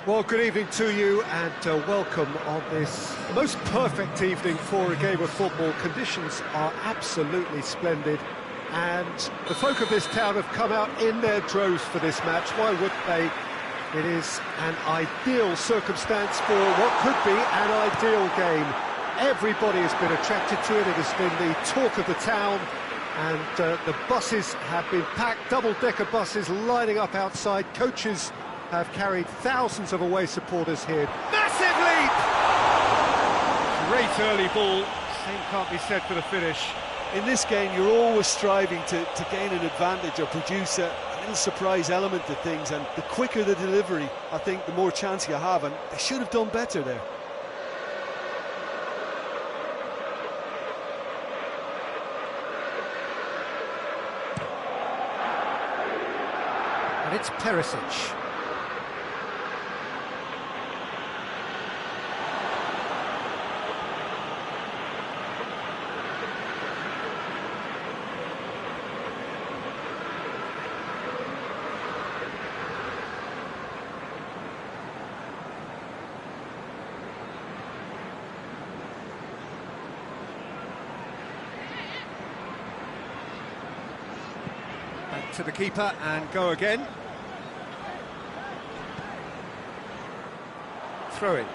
Well, good evening to you and welcome on this most perfect evening for a game of football. Conditions are absolutely splendid and the folk of this town have come out in their droves for this match. Why wouldn't they? It is an ideal circumstance for what could be an ideal game. Everybody has been attracted to it. It has been the talk of the town, and the buses have been packed, double-decker buses lining up outside. Coaches have carried thousands of away supporters here. Massive leap! Great early ball, same can't be said for the finish. In this game, you're always striving to gain an advantage or produce a little surprise element to things, and the quicker the delivery, I think, the more chance you have, and they should have done better there. And it's Perisic. Back to the keeper and go again. Throw in.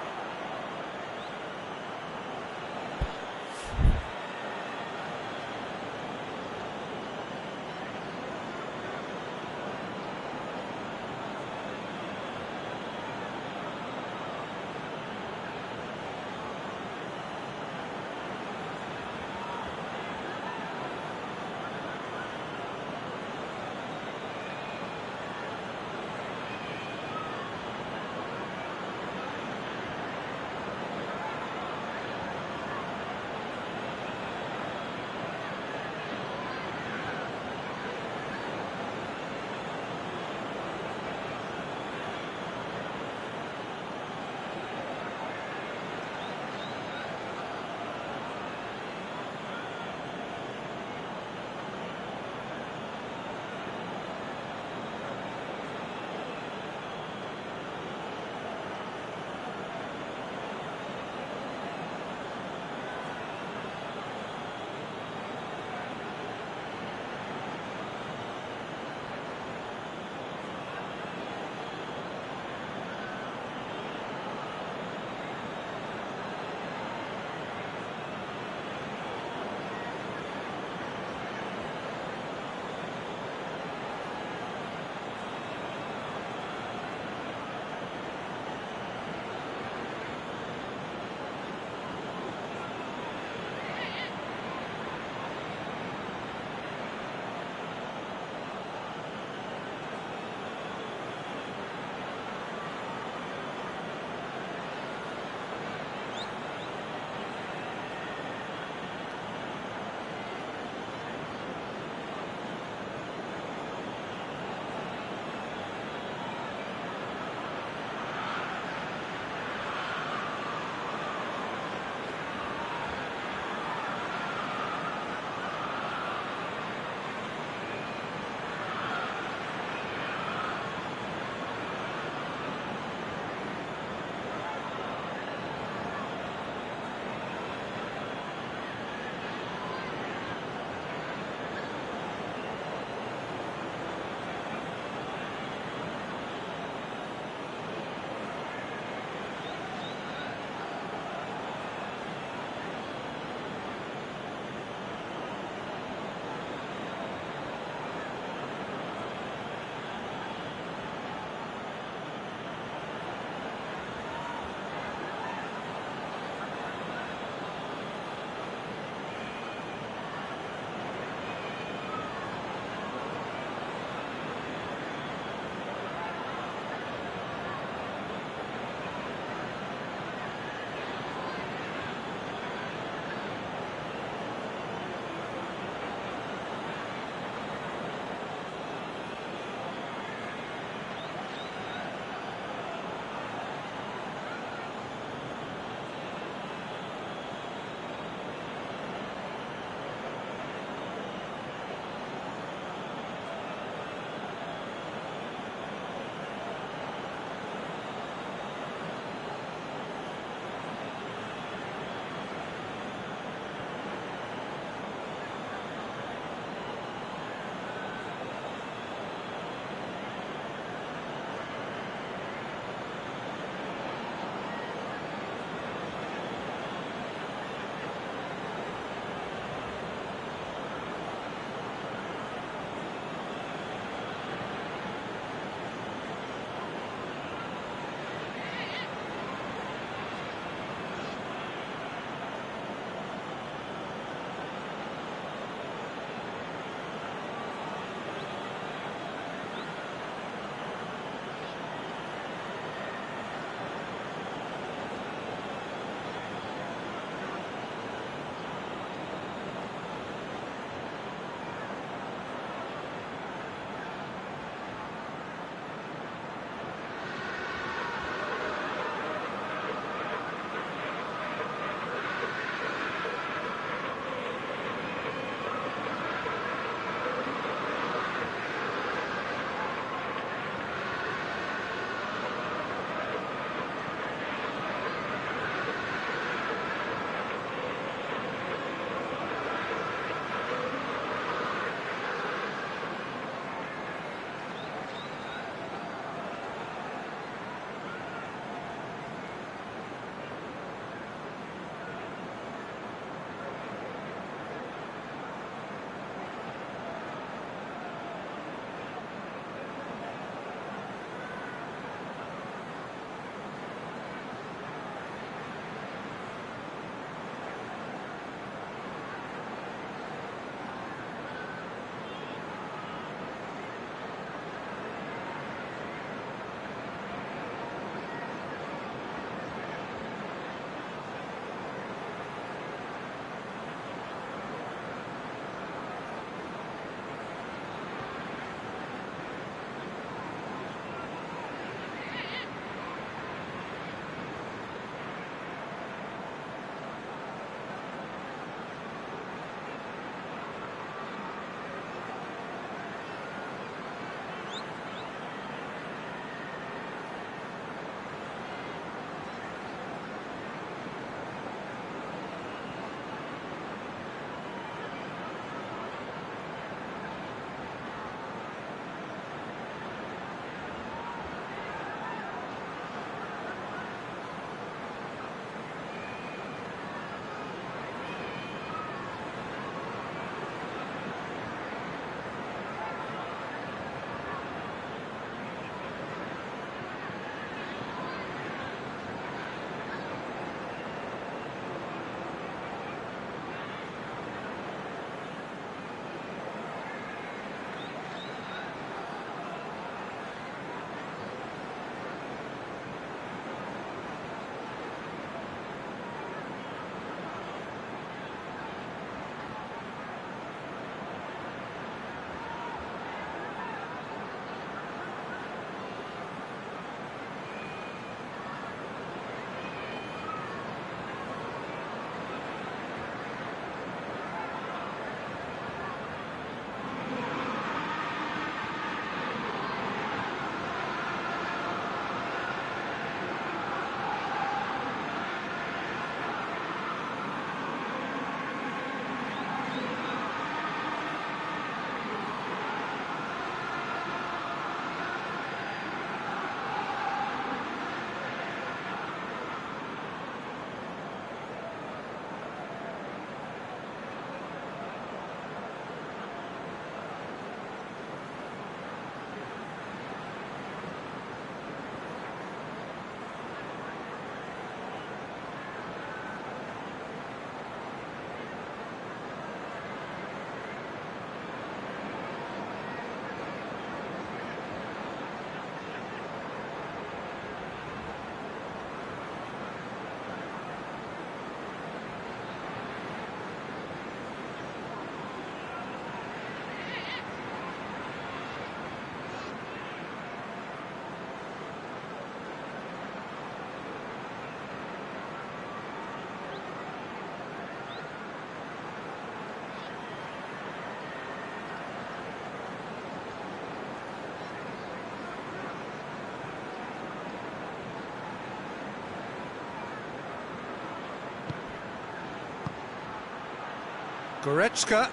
Goretzka.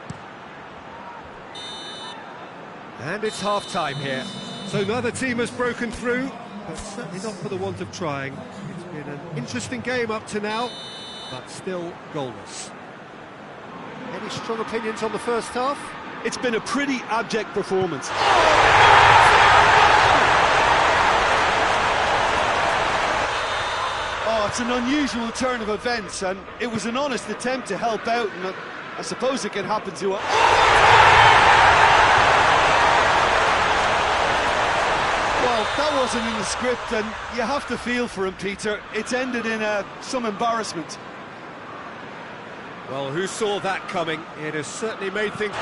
And it's half-time here. So neither team has broken through, but certainly not for the want of trying. It's been an interesting game up to now, but still goalless. Any strong opinions on the first half? It's been a pretty abject performance. Oh, it's an unusual turn of events, and it was an honest attempt to help out, and I suppose it can happen to us. Well, that wasn't in the script, and you have to feel for him, Peter. It's ended in some embarrassment. Well, who saw that coming? It has certainly made things...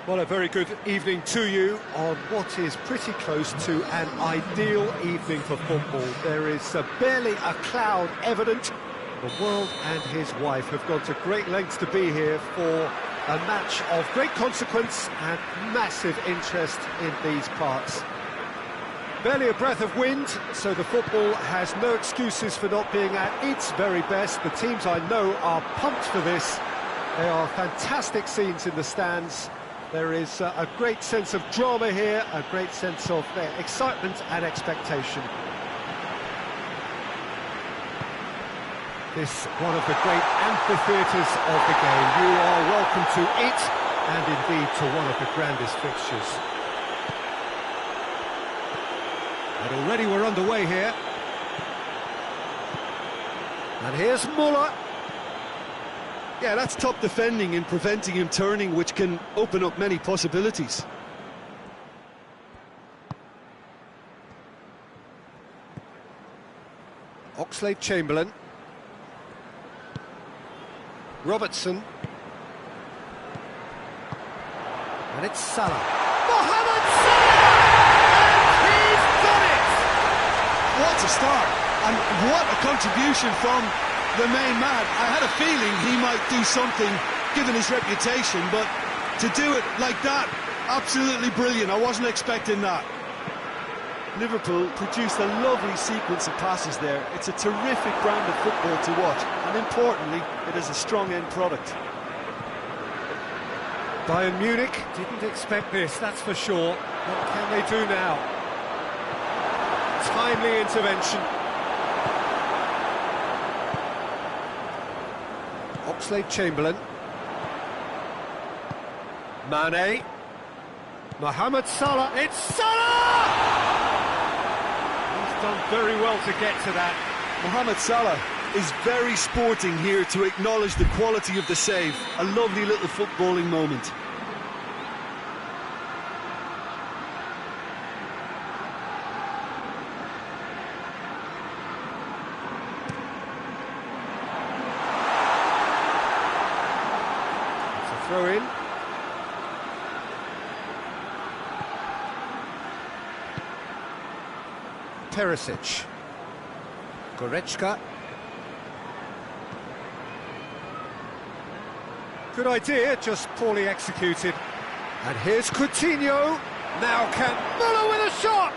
Well, a very good evening to you on what is pretty close to an ideal evening for football. There is barely a cloud evident. The world and his wife have gone to great lengths to be here for a match of great consequence and massive interest in these parts. Barely a breath of wind, so the football has no excuses for not being at its very best. The teams I know are pumped for this. They are fantastic scenes in the stands. There is a great sense of drama here, a great sense of excitement and expectation. This one of the great amphitheatres of the game. You are welcome to it, and indeed to one of the grandest fixtures. And already we're underway here. And here's Muller. Yeah, that's top defending and preventing him turning, which can open up many possibilities. Oxlade-Chamberlain. Robertson. And it's Salah. Mohamed Salah! And he's done it! What a start! And what a contribution from the main man. I had a feeling he might do something, given his reputation, but to do it like that, absolutely brilliant. I wasn't expecting that. Liverpool produced a lovely sequence of passes there. It's a terrific brand of football to watch, and importantly, it is a strong end product. Bayern Munich didn't expect this, that's for sure. What can they do now? Timely intervention. Oxlade-Chamberlain. Mane. Mohamed Salah. It's Salah! He's done very well to get to that. Mohamed Salah is very sporting here to acknowledge the quality of the save. A lovely little footballing moment. Throw in. Perisic. Goretzka. Good idea, just poorly executed. And here's Coutinho. Now can Müller with a shot!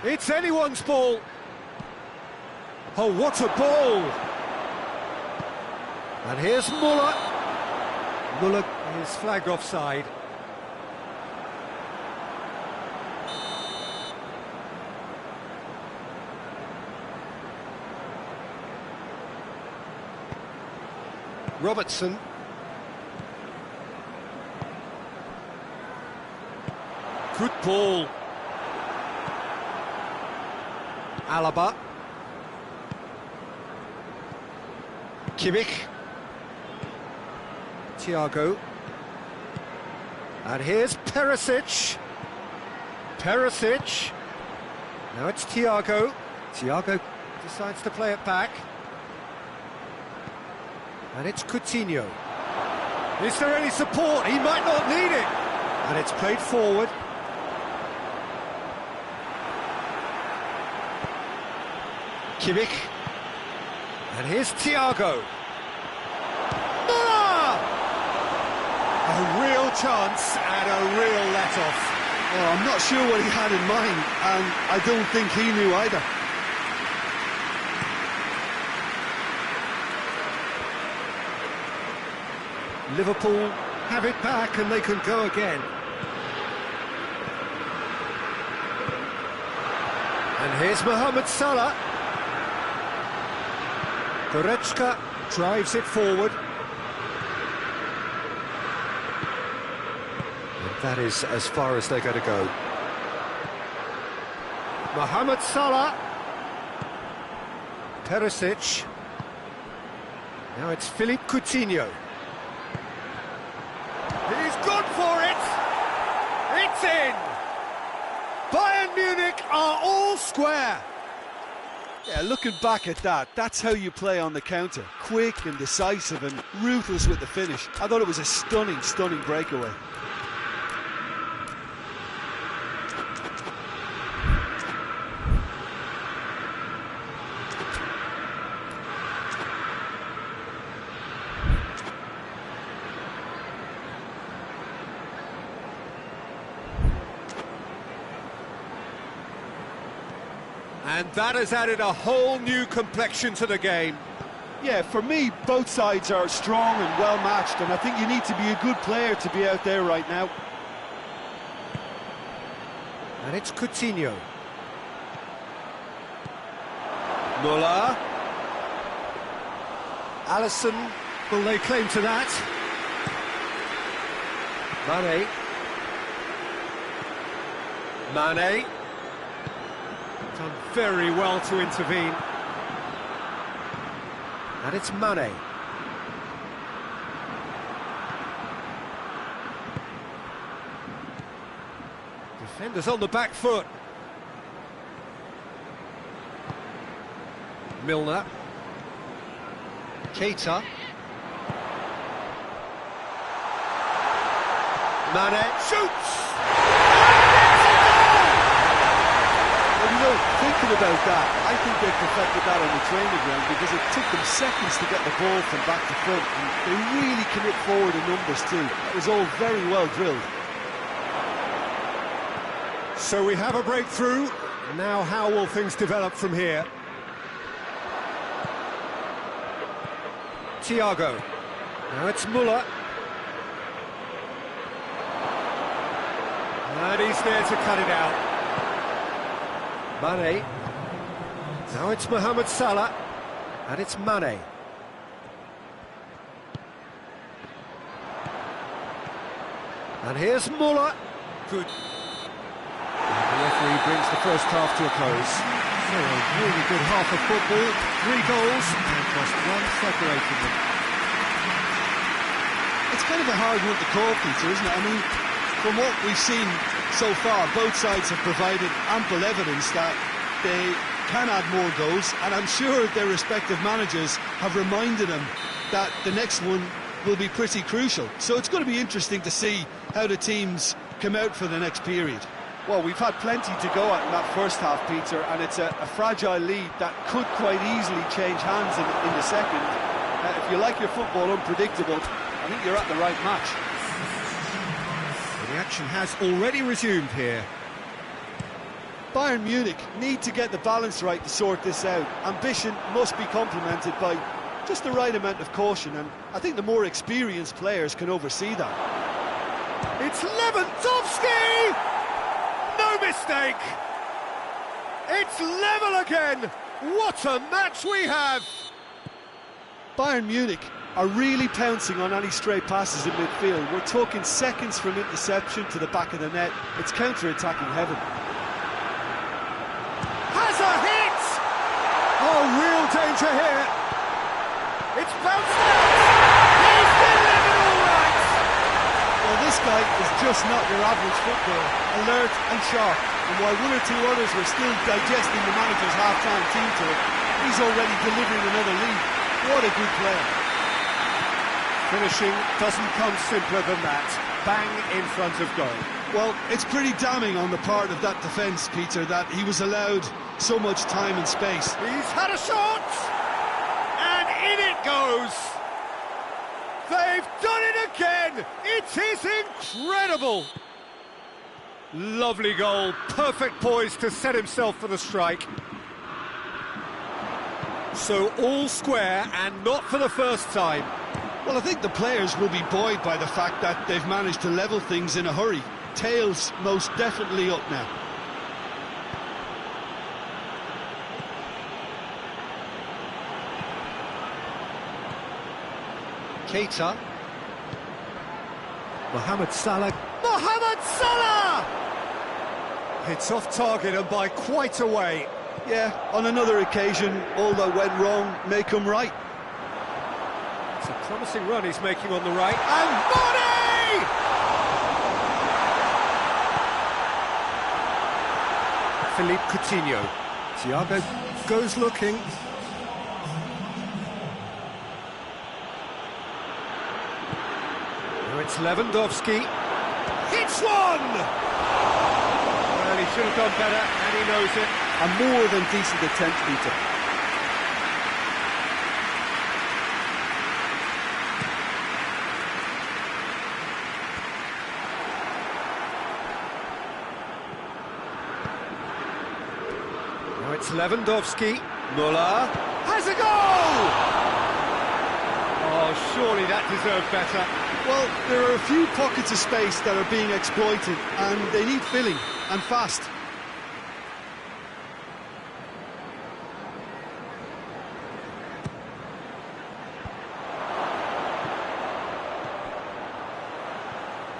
It's anyone's ball. Oh, what a ball! And here's Müller. Müller is flagged offside. Robertson. Good ball. Alaba. Kimmich. Thiago. And here's Perisic. Perisic. Now it's Thiago. Thiago decides to play it back. And it's Coutinho. Is there any support? He might not need it. And it's played forward. Kimmich. And here's Thiago. A real chance and a real let-off. Oh, I'm not sure what he had in mind, and I don't think he knew either. Liverpool have it back and they can go again. And here's Mohamed Salah. Goretzka drives it forward. That is as far as they're going to go. Mohamed Salah. Perisic. Now it's Philippe Coutinho. He's gone for it! It's in! Bayern Munich are all square! Yeah, looking back at that, that's how you play on the counter. Quick and decisive and ruthless with the finish. I thought it was a stunning, stunning breakaway. And that has added a whole new complexion to the game. Yeah, for me, both sides are strong and well matched, and I think you need to be a good player to be out there right now. And it's Coutinho. Müller. Alisson, will they claim to that? Mane. Done very well to intervene. And it's Mane. Defenders on the back foot. Milner. Keita. Mane shoots! Well, you know Well, thinking about that, I think they perfected that on the training ground because it took them seconds to get the ball from back to front, and they really commit forward in numbers too. It was all very well drilled. So we have a breakthrough. Now how will things develop from here? Thiago. Now it's Muller. And he's there to cut it out. Mane. Now it's Mohamed Salah. And it's Mane. And here's Muller. Good. The referee brings the first half to a close. So a really good half of football. 3 goals and just one separating them. It's kind of a hard one to call, Peter, isn't it? I mean, from what we've seen so far, both sides have provided ample evidence that they can add more goals, and I'm sure their respective managers have reminded them that the next one will be pretty crucial. So it's going to be interesting to see how the teams come out for the next period. Well, we've had plenty to go at in that first half, Peter, and it's a fragile lead that could quite easily change hands in the second. If you like your football unpredictable, I think you're at the right match. And the action has already resumed here. Bayern Munich need to get the balance right to sort this out. Ambition must be complemented by just the right amount of caution, and I think the more experienced players can oversee that. It's Lewandowski! No mistake! It's level again! What a match we have! Bayern Munich are really pouncing on any stray passes in midfield. We're talking seconds from interception to the back of the net. It's counter-attacking heaven. Has a hit! Oh, real danger here! It's bounced out! He's delivered all right! Well, this guy is just not your average footballer. Alert and sharp. And while one or two others were still digesting the manager's half-time team talk, he's already delivering another lead. What a good player. Finishing doesn't come simpler than that. Bang in front of goal. Well, it's pretty damning on the part of that defence, Peter, that he was allowed so much time and space. He's had a shot! And in it goes! They've done it again! It is incredible! Lovely goal, perfect poise to set himself for the strike. So all square, and not for the first time. Well, I think the players will be buoyed by the fact that they've managed to level things in a hurry. Tails most definitely up now. Keita. Mohamed Salah. Mohamed Salah! It's off target and by quite a way. Yeah, on another occasion, all that went wrong may come right. It's a promising run he's making on the right. And Mane! Philippe Coutinho. Thiago goes looking. Now it's Lewandowski. Hits one! Well, he should have done better, and he knows it. A more than decent attempt, Peter. Now it's Lewandowski. Muller. Has a goal! Oh, surely that deserved better. Well, there are a few pockets of space that are being exploited, and they need filling, and fast.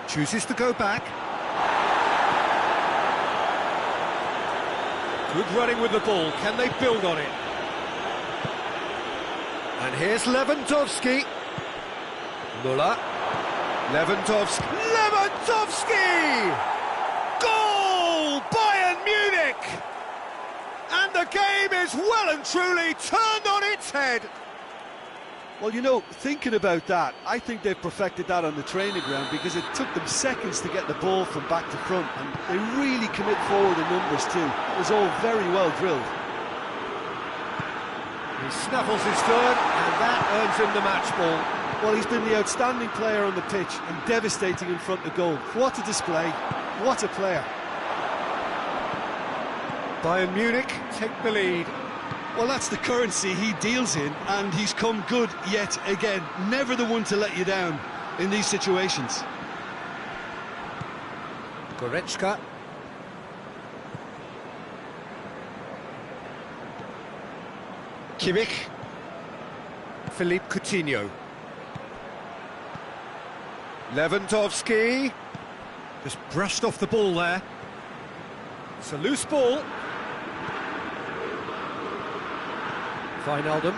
Chooses to go back. Good running with the ball. Can they build on it? And here's Lewandowski. Muller. Lewandowski. Lewandowski! Goal! Bayern Munich! And the game is well and truly turned on its head. Well, you know, thinking about that, I think they've perfected that on the training ground because it took them seconds to get the ball from back to front, and they really commit forward in numbers too. It was all very well drilled. He snaffles his third, and that earns him the match ball. Well, he's been the outstanding player on the pitch and devastating in front of goal. What a display, what a player. Bayern Munich take the lead. Well, that's the currency he deals in, and he's come good yet again. Never the one to let you down in these situations. Goretzka. Kimmich. Philippe Coutinho. Lewandowski. Just brushed off the ball there. It's a loose ball. Wijnaldum.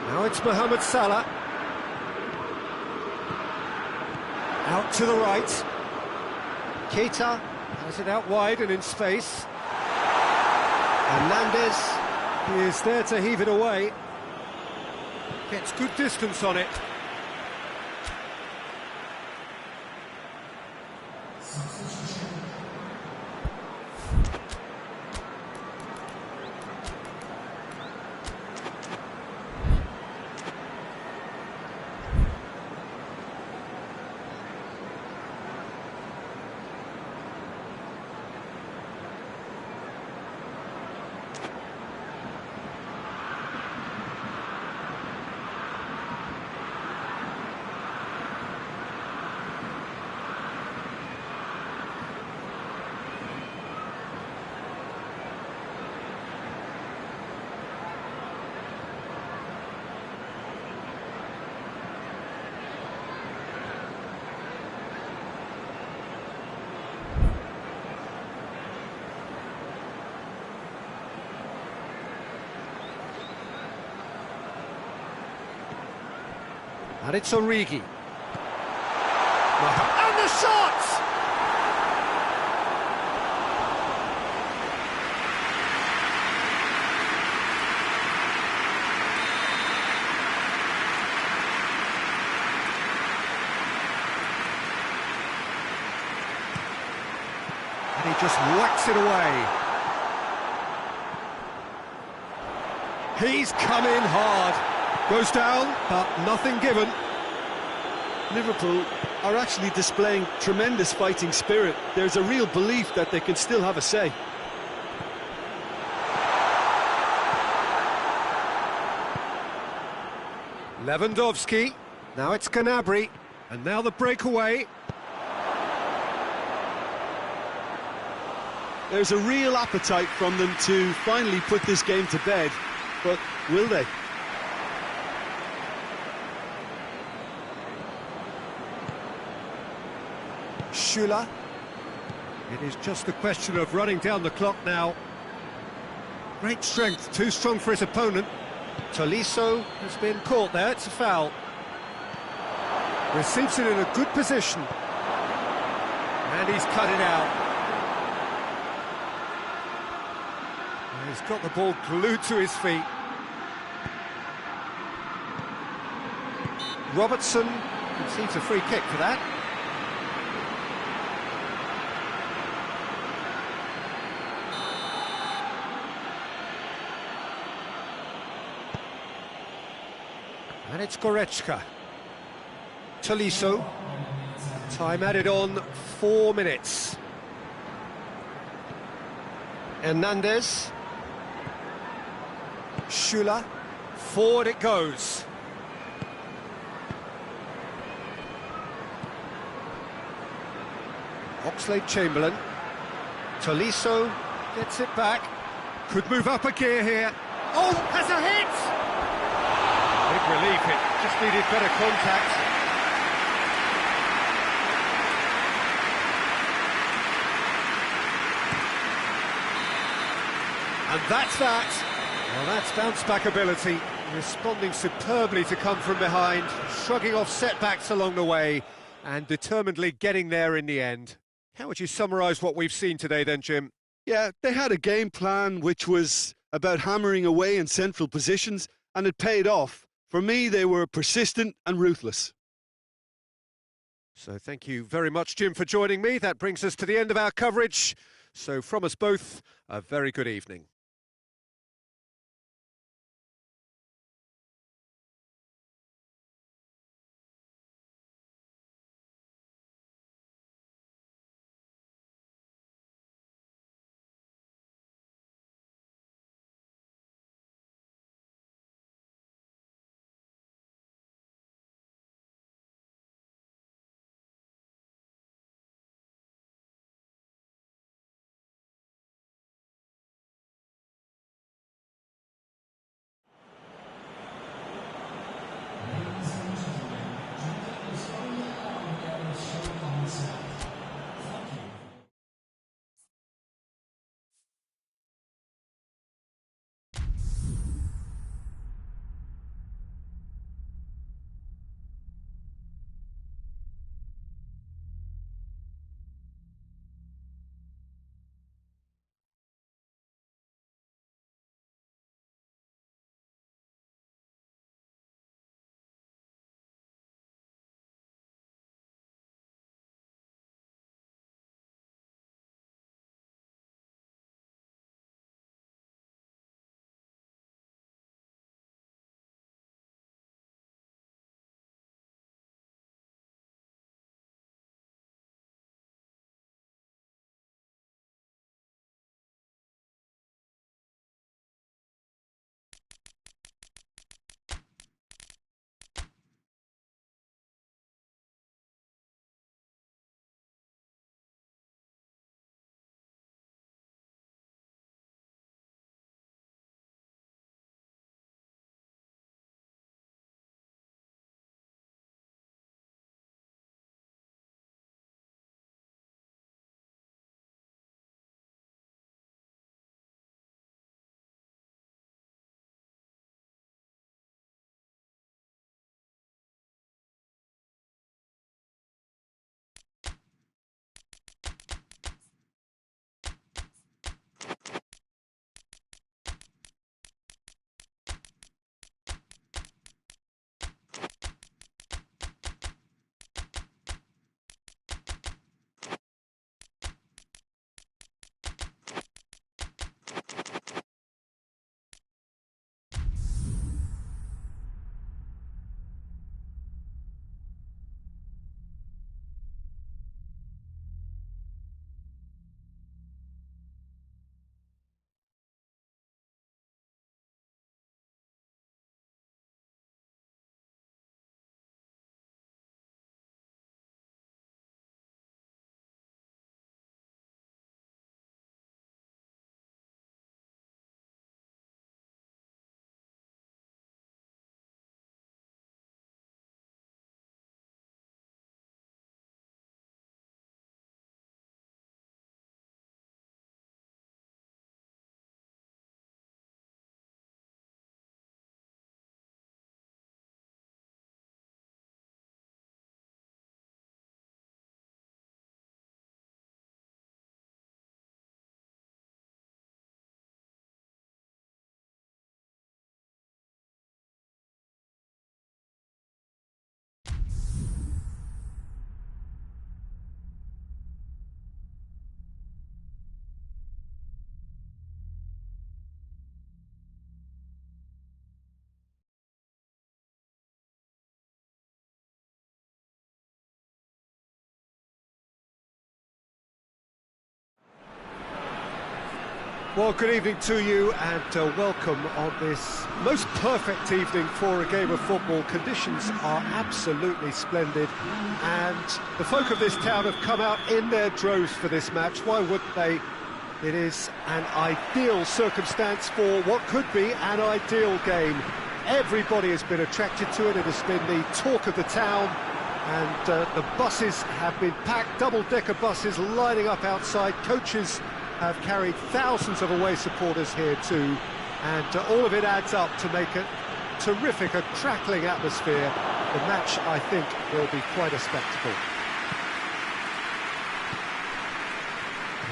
Now it's Mohamed Salah. Out to the right. Keita has it out wide and in space. Hernandez is there to heave it away. Gets good distance on it. And it's Origi. And the shot! And he just whacks it away. He's come in hard. Goes down, but nothing given. Liverpool are actually displaying tremendous fighting spirit. There's a real belief that they can still have a say. Lewandowski, now it's Gnabry, and now the breakaway. There's a real appetite from them to finally put this game to bed, but will they? Schüller. It is just a question of running down the clock now. Great strength, too strong for his opponent. Tolisso has been caught there, it's a foul. Receives it in a good position. And he's cut it out. And he's got the ball glued to his feet. Robertson concedes a free kick for that. And it's Goretzka. Tolisso. Time added on 4 minutes. Hernandez. Schüller. Forward it goes. Oxlade-Chamberlain. Tolisso gets it back. Could move up a gear here. Oh, has a hit! Big relief, it just needed better contact. And that's that. Well, that's bounce-back ability, responding superbly to come from behind, shrugging off setbacks along the way, and determinedly getting there in the end. How would you summarise what we've seen today then, Jim? Yeah, they had a game plan which was about hammering away in central positions, and it paid off. For me, they were persistent and ruthless. So thank you very much, Jim, for joining me. That brings us to the end of our coverage. So from us both, a very good evening. Well, good evening to you and welcome on this most perfect evening for a game of football. Conditions are absolutely splendid and the folk of this town have come out in their droves for this match. Why wouldn't they? It is an ideal circumstance for what could be an ideal game. Everybody has been attracted to it. It has been the talk of the town and the buses have been packed, double-decker buses lining up outside. Coaches have carried thousands of away supporters here too, and all of it adds up to make a terrific, a crackling atmosphere. The match, I think, will be quite a spectacle.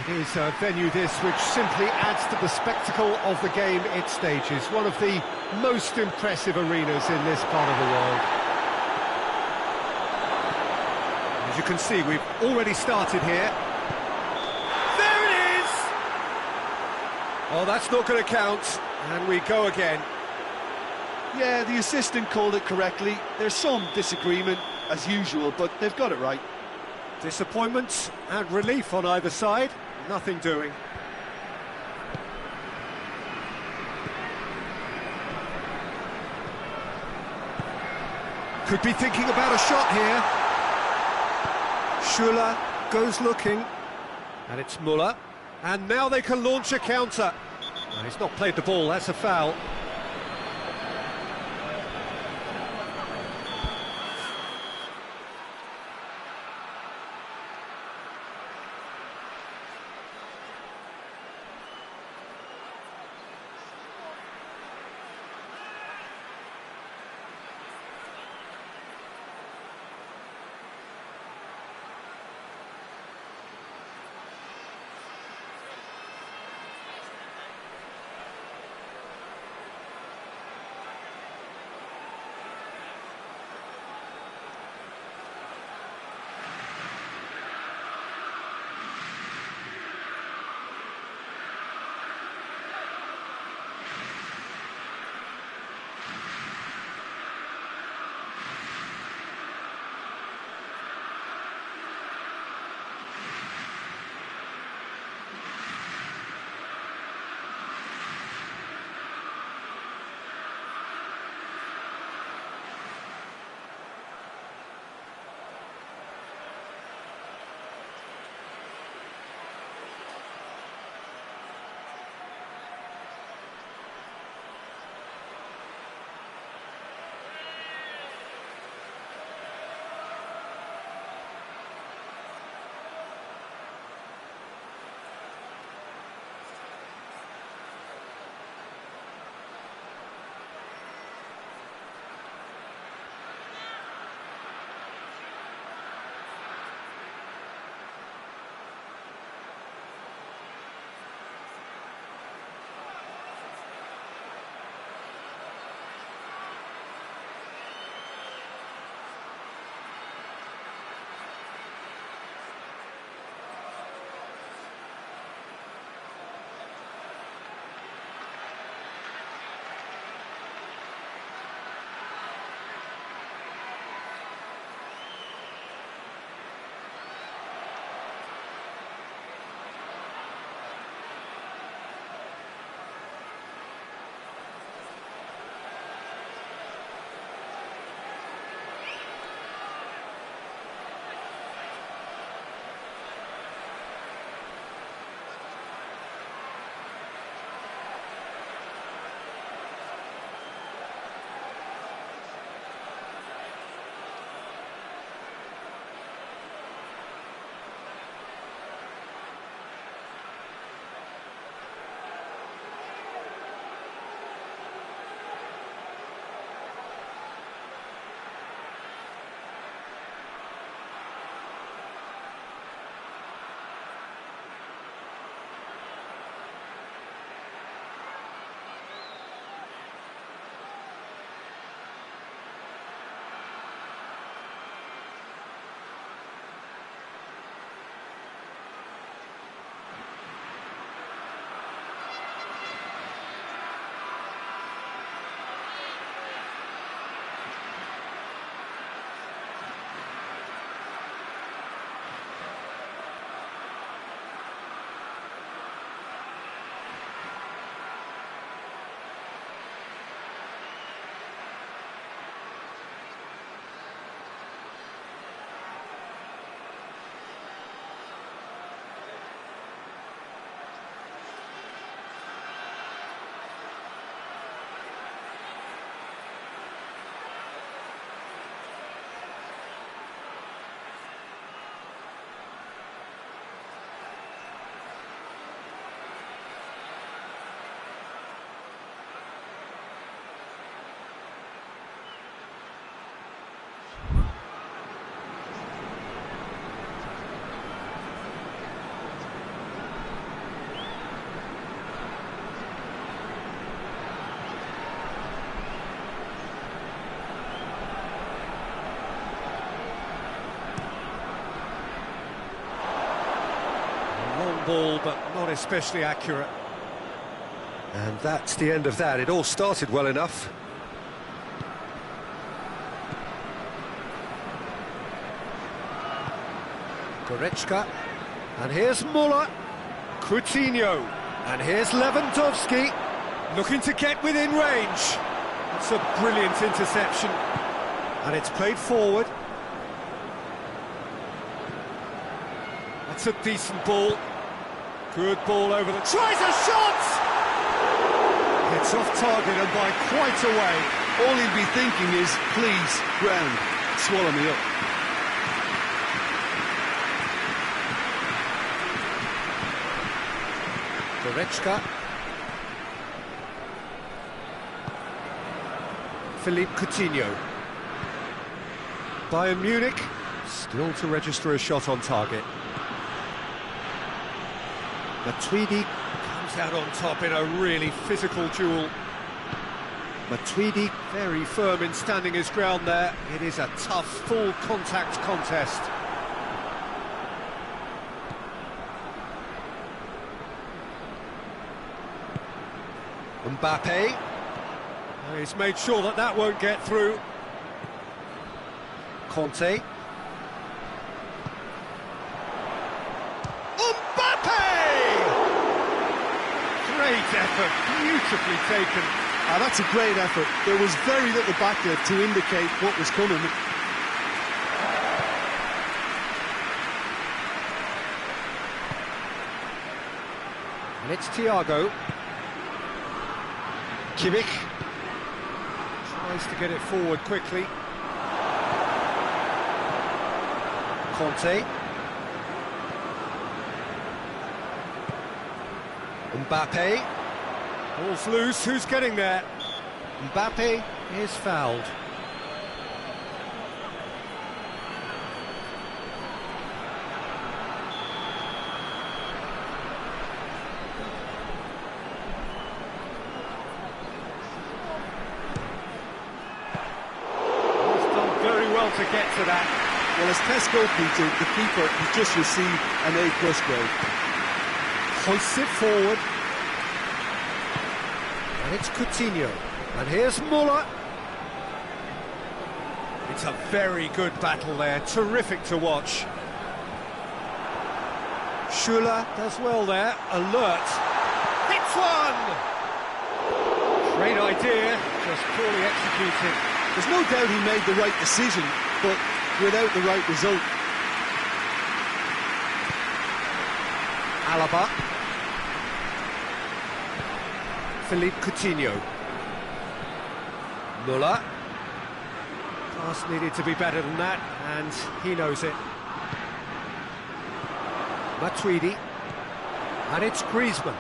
It is a venue this which simply adds to the spectacle of the game it stages. One of the most impressive arenas in this part of the world. As you can see, we've already started here. There it is! Oh, that's not going to count, and we go again. Yeah, the assistant called it correctly. There's some disagreement, as usual, but they've got it right. Disappointment and relief on either side. Nothing doing. Could be thinking about a shot here. Schuller goes looking. And it's Muller. And now they can launch a counter. No, he's not played the ball, that's a foul. ball, but not especially accurate. And that's the end of that. It all started well enough. Goretzka, and here's Muller. Coutinho, and here's Lewandowski, looking to get within range. It's a brilliant interception, and it's played forward. That's a decent ball. Good ball over the... Tries a shot! It's off target and by quite a way. All he'll be thinking is, please, ground, swallow me up. Goretzka. Philippe Coutinho. Bayern Munich still to register a shot on target. Matuidi comes out on top in a really physical duel. Matuidi very firm in standing his ground there. It is a tough, full contact contest. Mbappe. He's made sure that that won't get through. Conte. Great effort, beautifully taken. That's a great effort. There was very little backlift to indicate what was coming. And it's Thiago. Kimmich tries to get it forward quickly. Conte. Mbappe. Ball's loose, who's getting there? Mbappe is fouled. He's done very well to get to that. Well, as test goalkeeper, the keeper has just received an A+ grade. Hoists it forward. And it's Coutinho. And here's Muller. It's a very good battle there, terrific to watch. Schuller does well there, alert. Hits one! Great idea, just poorly executed. There's no doubt he made the right decision, but without the right result. Alaba. Philippe Coutinho. Muller. Pass needed to be better than that, and he knows it. Matuidi. And it's Griezmann.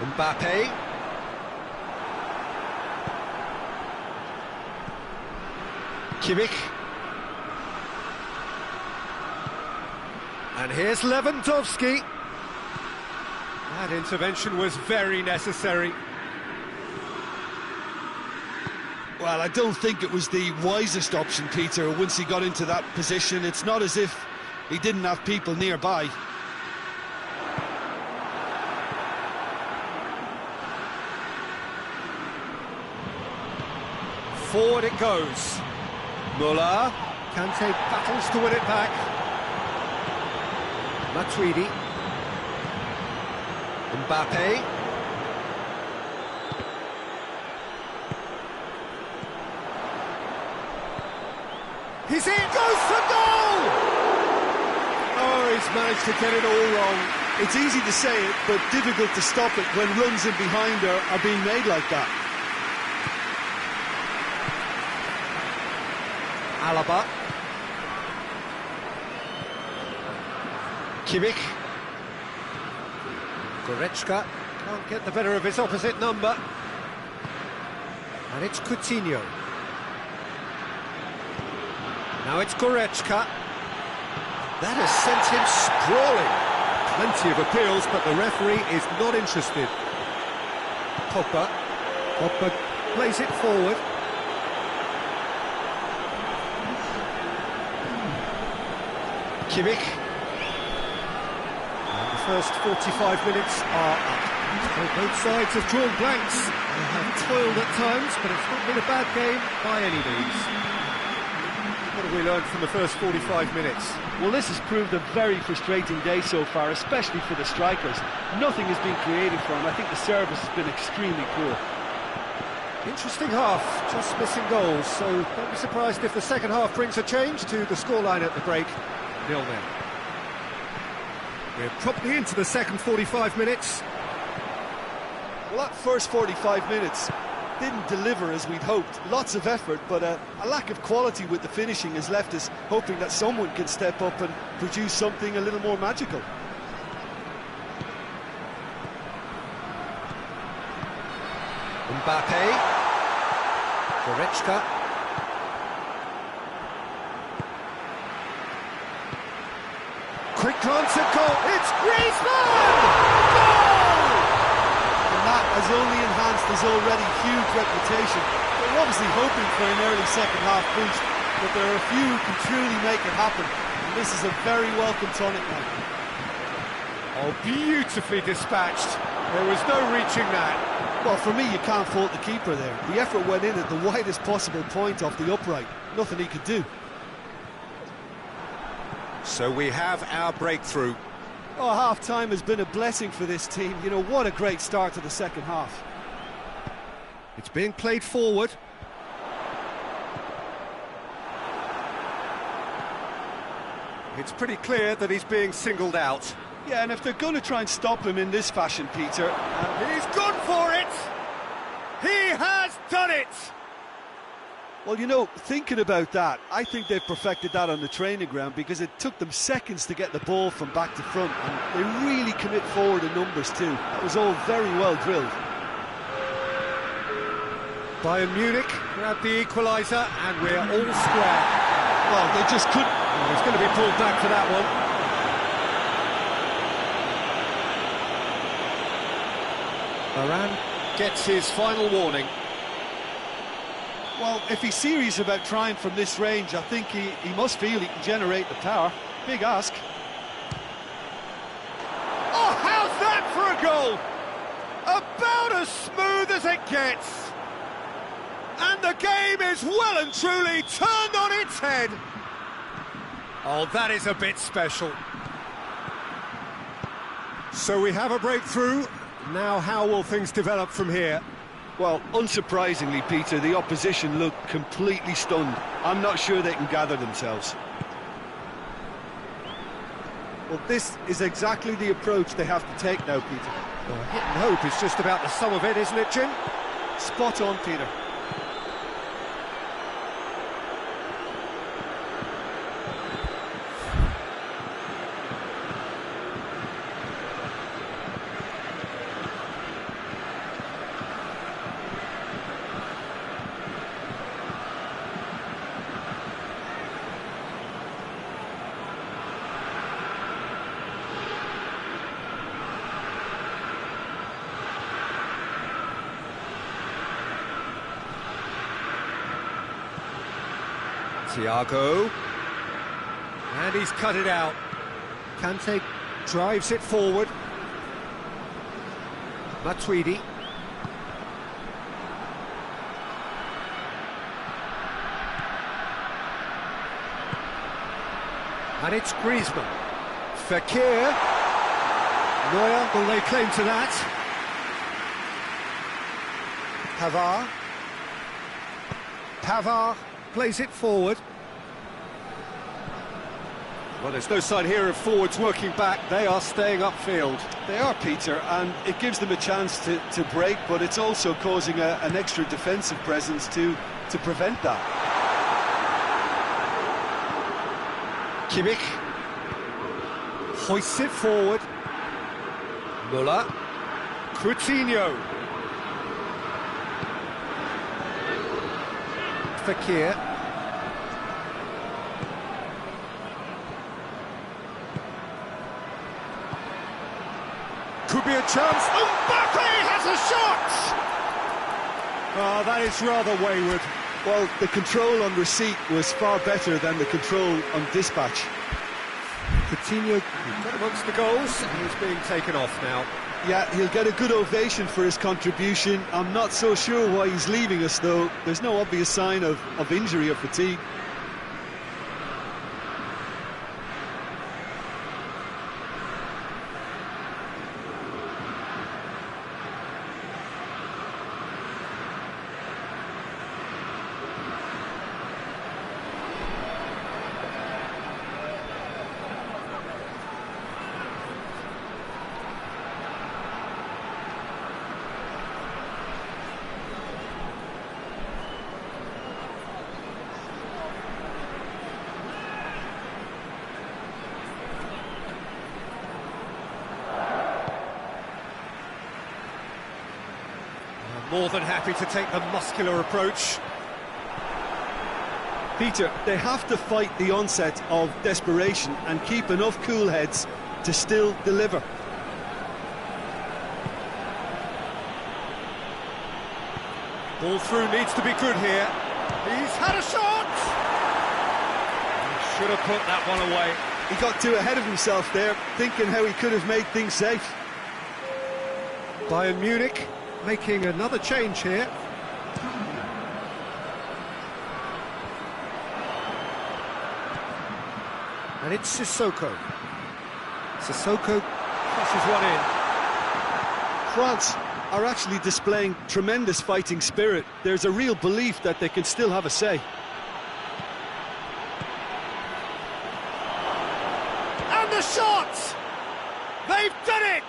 Mbappe. Kimmich. And here's Lewandowski. That intervention was very necessary. Well, I don't think it was the wisest option, Peter, once he got into that position. It's not as if he didn't have people nearby. Forward it goes. Muller. Kante battles to win it back. Matuidi. Mbappe. He's in, goes for goal! Oh, he's managed to get it all wrong. It's easy to say it, but difficult to stop it when runs in behind are being made like that. Alaba. Kimmich. Goretzka can't get the better of his opposite number. And it's Coutinho. Now it's Goretzka. That has sent him sprawling. Plenty of appeals, but the referee is not interested. Pogba. Pogba plays it forward. Kimmich. first 45 minutes are up. Well, both sides have drawn blanks. They have toiled at times, but it's not been a bad game by any means. What have we learned from the first 45 minutes? Well, this has proved a very frustrating day so far, especially for the strikers. Nothing has been created for them. I think the service has been extremely poor. Interesting half, just missing goals, so don't be surprised if the second half brings a change to the scoreline at the break, 0-0. We're properly into the second 45 minutes. Well, that first 45 minutes didn't deliver as we'd hoped. Lots of effort, but a lack of quality with the finishing has left us hoping that someone can step up and produce something a little more magical. Mbappe, Goretzka, Quick glance at goal, it's Griezmann! Goal! And that has only enhanced his already huge reputation. They're obviously hoping for an early second half boost, but there are a few who can truly make it happen, and this is a very welcome tonic now. Oh, beautifully dispatched. There was no reaching that. Well, for me, you can't fault the keeper there. The effort went in at the widest possible point off the upright. Nothing he could do. So we have our breakthrough. Oh, half-time has been a blessing for this team. You know, what a great start to the second half. It's being played forward. It's pretty clear that he's being singled out. Yeah, and if they're going to try and stop him in this fashion, Peter... He's gone for it! He has done it! Well, you know, thinking about that, I think they've perfected that on the training ground because it took them seconds to get the ball from back to front, and they really commit forward in numbers too. That was all very well drilled. Bayern Munich grab the equaliser, and we're all square. Well, they just couldn't... Oh, he's going to be pulled back for that one. Varane gets his final warning. Well, if he's serious about trying from this range, I think he must feel he can generate the power. Big ask. Oh, how's that for a goal? About as smooth as it gets. And the game is well and truly turned on its head. Oh, that is a bit special. So we have a breakthrough. Now, how will things develop from here? Well, unsurprisingly, Peter, the opposition look completely stunned. I'm not sure they can gather themselves. Well, this is exactly the approach they have to take now, Peter. Well, hit and hope is just about the sum of it, isn't it, Jim? Spot on, Peter. Thiago, and he's cut it out. Kante drives it forward. Matuidi. And it's Griezmann. Fekir. Neuer will lay claim to that. Pavard plays it forward. Well, there's no sign here of forwards working back. They are staying upfield. They are, Peter, and it gives them a chance to break, but it's also causing an extra defensive presence to prevent that. Kimmich hoists it forward. Müller. Coutinho. Fekir. Could be a chance. Mbappe has a shot! Oh, that is rather wayward. Well, the control on receipt was far better than the control on dispatch. Coutinho got amongst the goals, and he's being taken off now. Yeah, he'll get a good ovation for his contribution. I'm not so sure why he's leaving us, though. There's no obvious sign of injury or fatigue. More than happy to take the muscular approach. Peter, they have to fight the onset of desperation and keep enough cool heads to still deliver. Ball through needs to be good here. He's had a shot! He should have put that one away. He got too ahead of himself there, thinking how he could have made things safe. Bayern Munich making another change here. And it's Sissoko. Sissoko crosses one in. France are actually displaying tremendous fighting spirit. There's a real belief that they can still have a say. And the shot! They've done it!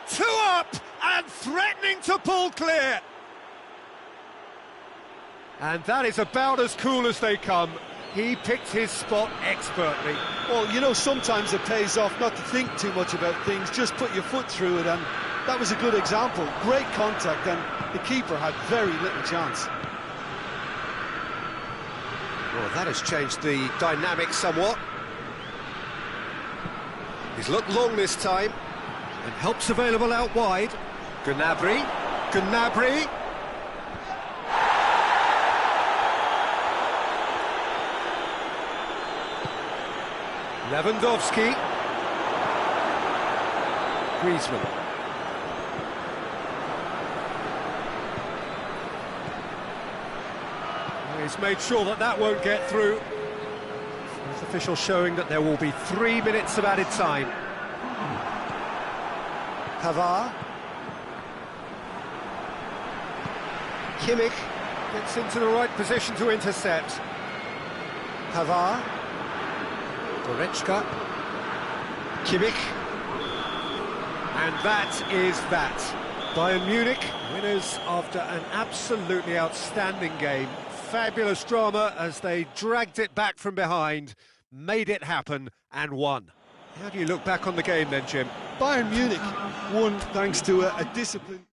2 up and threatening to pull clear. And that is about as cool as they come. He picked his spot expertly. Well, you know, sometimes it pays off not to think too much about things, just put your foot through it, and that was a good example. Great contact, and the keeper had very little chance. Well, that has changed the dynamic somewhat. He's looked long this time. And help's available out wide. Gnabry. Lewandowski. Griezmann. He's made sure that that won't get through. This official showing that there will be 3 minutes of added time. Pavard. Kimmich gets into the right position to intercept. Pavard. Goretzka. Kimmich. And that is that. Bayern Munich, winners after an absolutely outstanding game. Fabulous drama as they dragged it back from behind, made it happen and won. How do you look back on the game then, Jim? Bayern Munich won thanks to a discipline.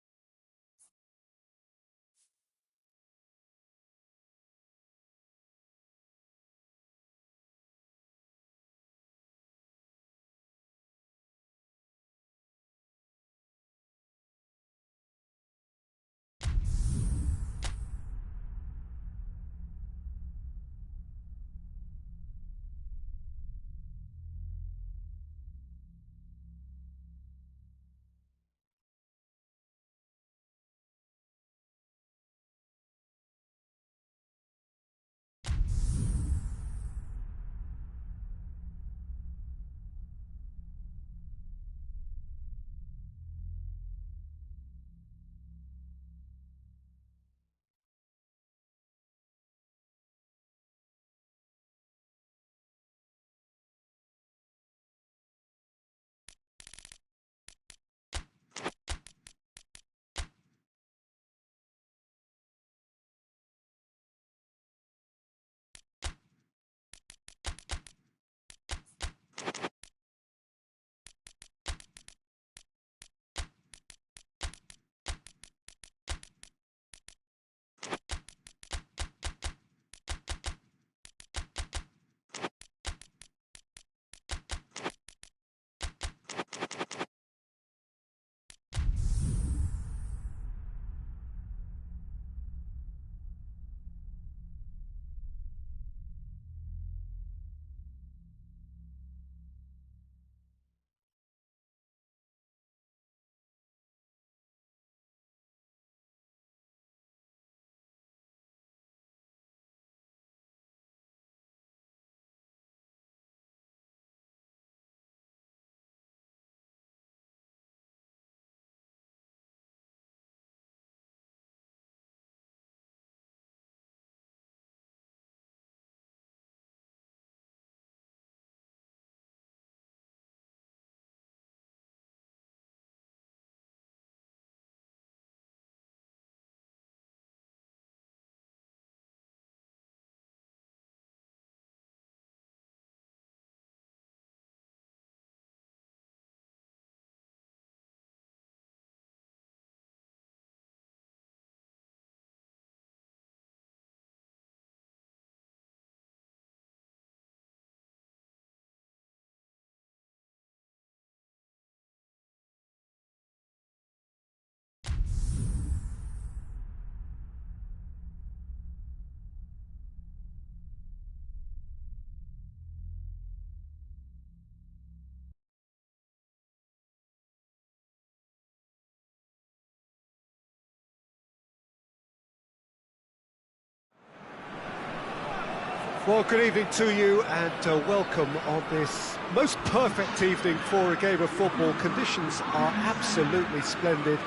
Well, good evening to you and welcome on this most perfect evening for a game of football. Conditions are absolutely splendid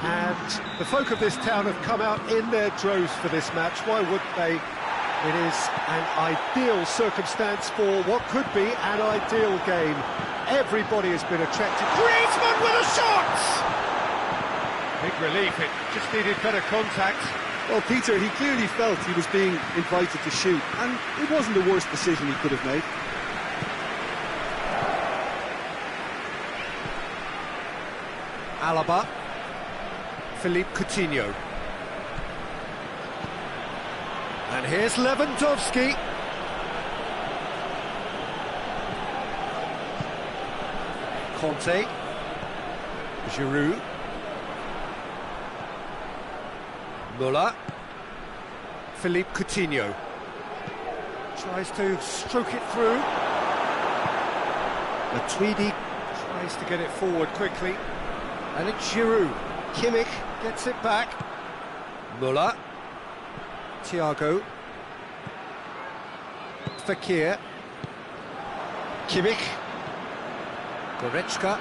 and the folk of this town have come out in their droves for this match. Why wouldn't they? It is an ideal circumstance for what could be an ideal game. Everybody has been attracted. Griezmann with a shot! Big relief, it just needed better contact. Well, Peter, he clearly felt he was being invited to shoot, and it wasn't the worst decision he could have made. Alaba, Philippe Coutinho. And here's Lewandowski. Conte. Giroud. Müller. Philippe Coutinho. Tries to stroke it through. Matuidi tries to get it forward quickly. And it's Giroud. Kimmich gets it back. Müller. Thiago. Fekir. Kimmich. Goretzka.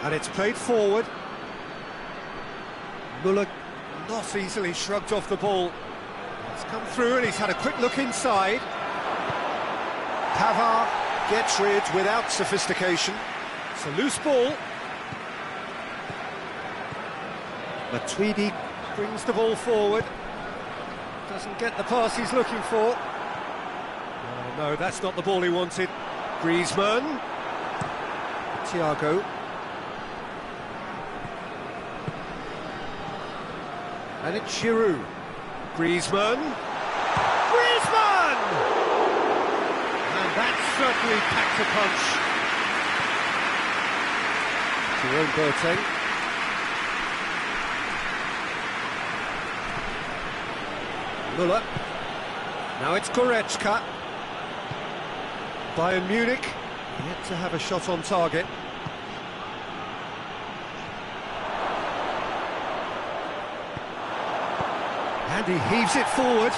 And it's played forward. Müller not easily shrugged off the ball. It's come through and he's had a quick look inside. Pavard gets rid without sophistication. It's a loose ball. Matuidi brings the ball forward. Doesn't get the pass he's looking for. Oh, no, that's not the ball he wanted. Griezmann. Thiago. And it's Giroud. Griezmann. Griezmann! And that certainly packed a punch. Jerome Boateng. Müller. Now it's Goretzka. Bayern Munich yet to have a shot on target. And he heaves it forward.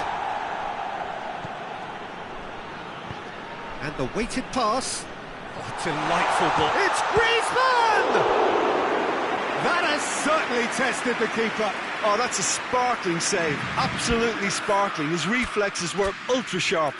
And the weighted pass. Oh, delightful ball. It's Griezmann! That has certainly tested the keeper. Oh, that's a sparkling save. Absolutely sparkling. His reflexes were ultra sharp.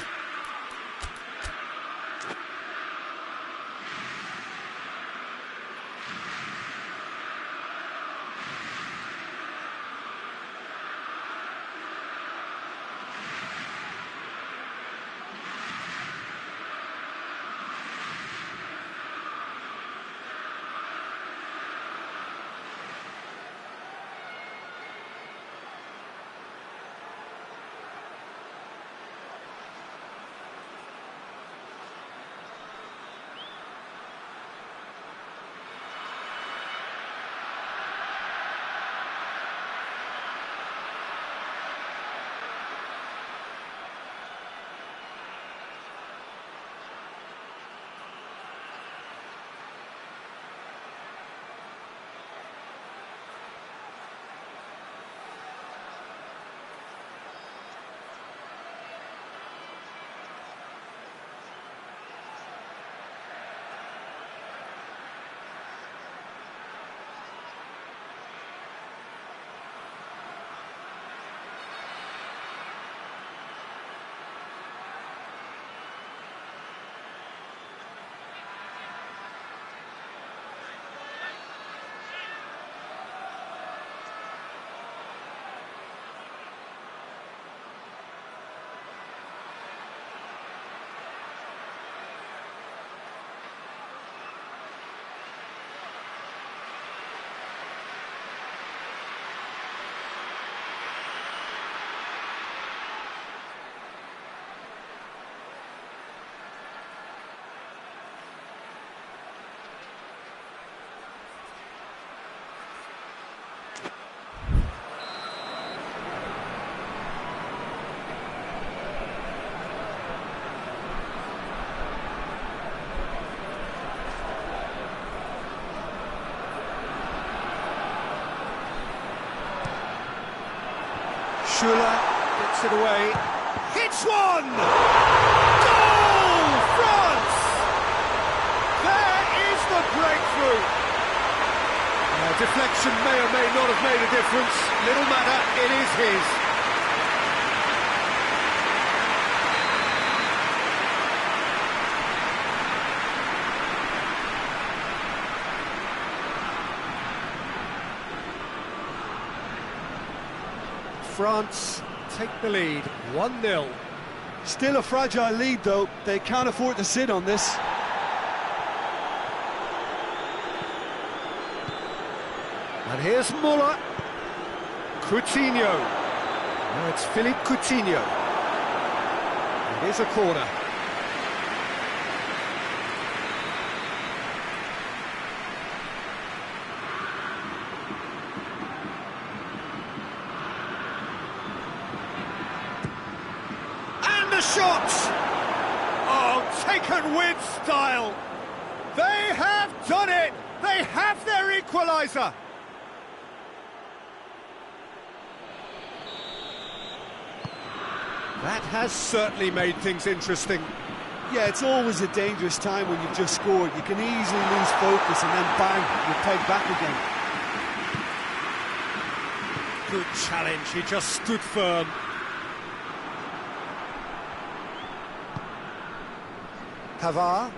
Schuller gets it away. hits one! Goal! France! There is the breakthrough! Deflection may or may not have made a difference. Little matter, it is his. France take the lead, 1-0. Still a fragile lead, though. They can't afford to sit on this. And here's Muller. Coutinho. Now it's Philippe Coutinho. And here's a corner. And the shot! Oh, taken with style. They have done it! They have their equaliser! That has certainly made things interesting. Yeah, it's always a dangerous time when you've just scored. You can easily lose focus and then bang, you're pegged back again. Good challenge, he just stood firm. Pavard.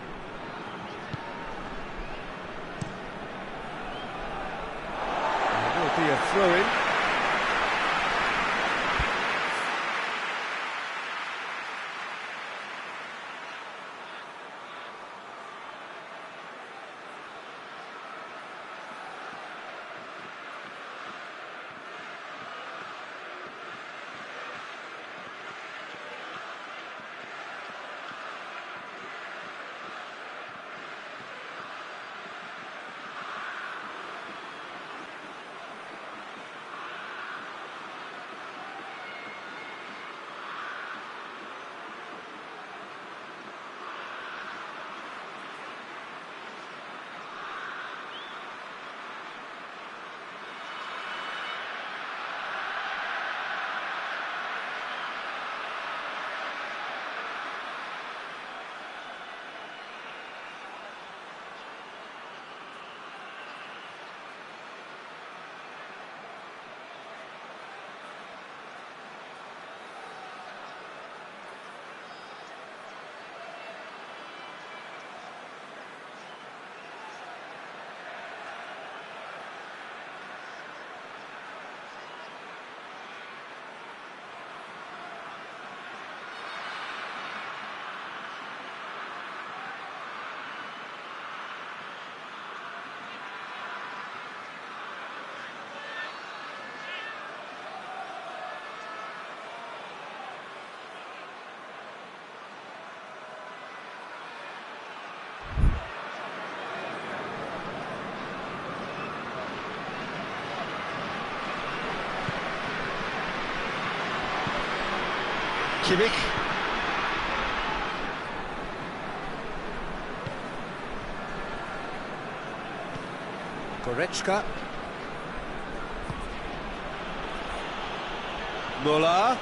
There will be a throw-in. Kimmich. Goretzka. Muller.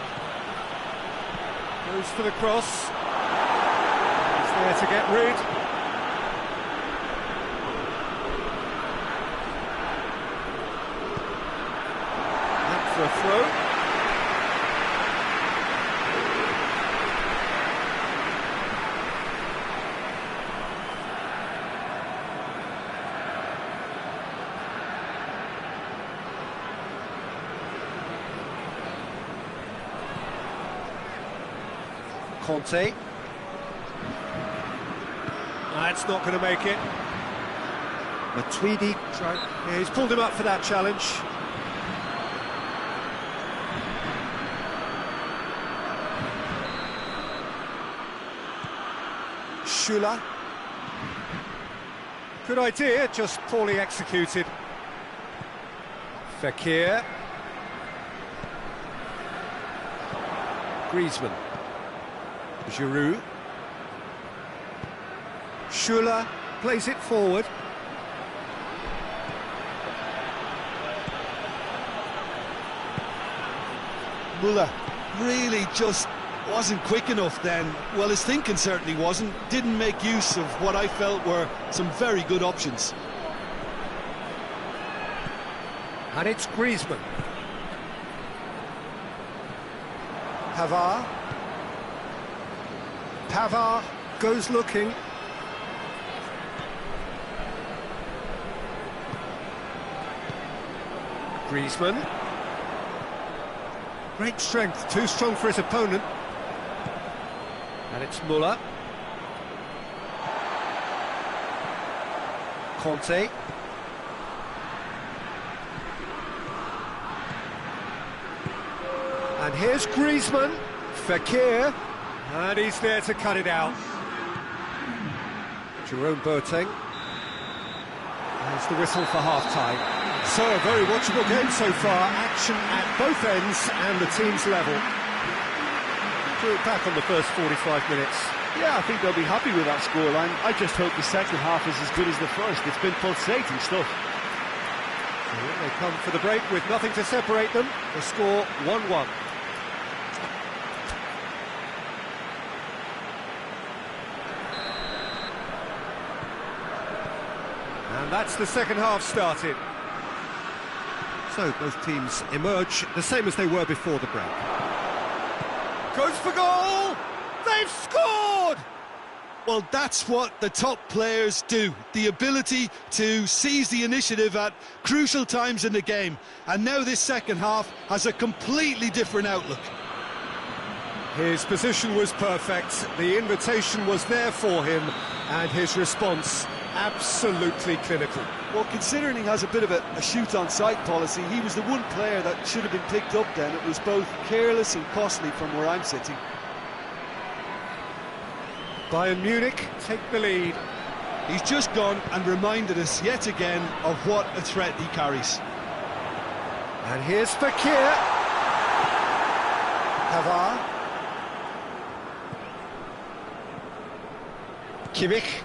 Goes for the cross. He's there to get rid. And for a throw. Conte. That's not going to make it. Matuidi tried. Yeah, he's pulled him up for that challenge. Schüller. Good idea, just poorly executed. Fekir. Griezmann. Giroud. Schüller plays it forward. Muller really just wasn't quick enough then. Well, his thinking certainly wasn't. Didn't make use of what I felt were some very good options. And it's Griezmann. Pavard. Pavard goes looking. Griezmann. Great strength, too strong for his opponent. And it's Müller. Conte. And here's Griezmann. Fekir. And he's there to cut it out. Jerome Boateng. There's the whistle for half-time. So, a very watchable game so far. Action at both ends and the team's level. Drew it back on the first 45 minutes. Yeah, I think they'll be happy with that scoreline. I just hope the second half is as good as the first. It's been pulsating stuff. So here they come for the break with nothing to separate them. The score 1-1. And that's the second half started. So both teams emerge the same as they were before the break. Goes for goal! They've scored! Well, that's what the top players do. The ability to seize the initiative at crucial times in the game. And now this second half has a completely different outlook. His position was perfect, the invitation was there for him, and his response absolutely clinical. Well, considering he has a bit of a shoot-on-sight policy, he was the one player that should have been picked up then. It was both careless and costly from where I'm sitting. Bayern Munich take the lead. He's just gone and reminded us yet again of what a threat he carries. And here's Fekir. Pavard. Kimmich.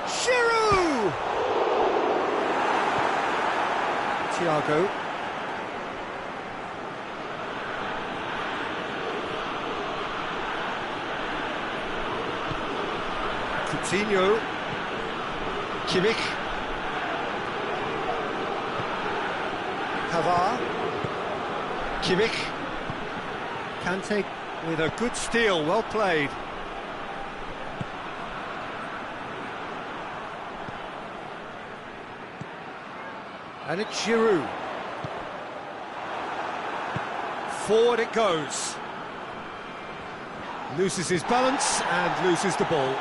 Giroud! Thiago. Coutinho. Kimmich. Pavard. Kimmich. Kante with a good steal, well played. And it's Giroud. Forward it goes. Loses his balance and loses the ball.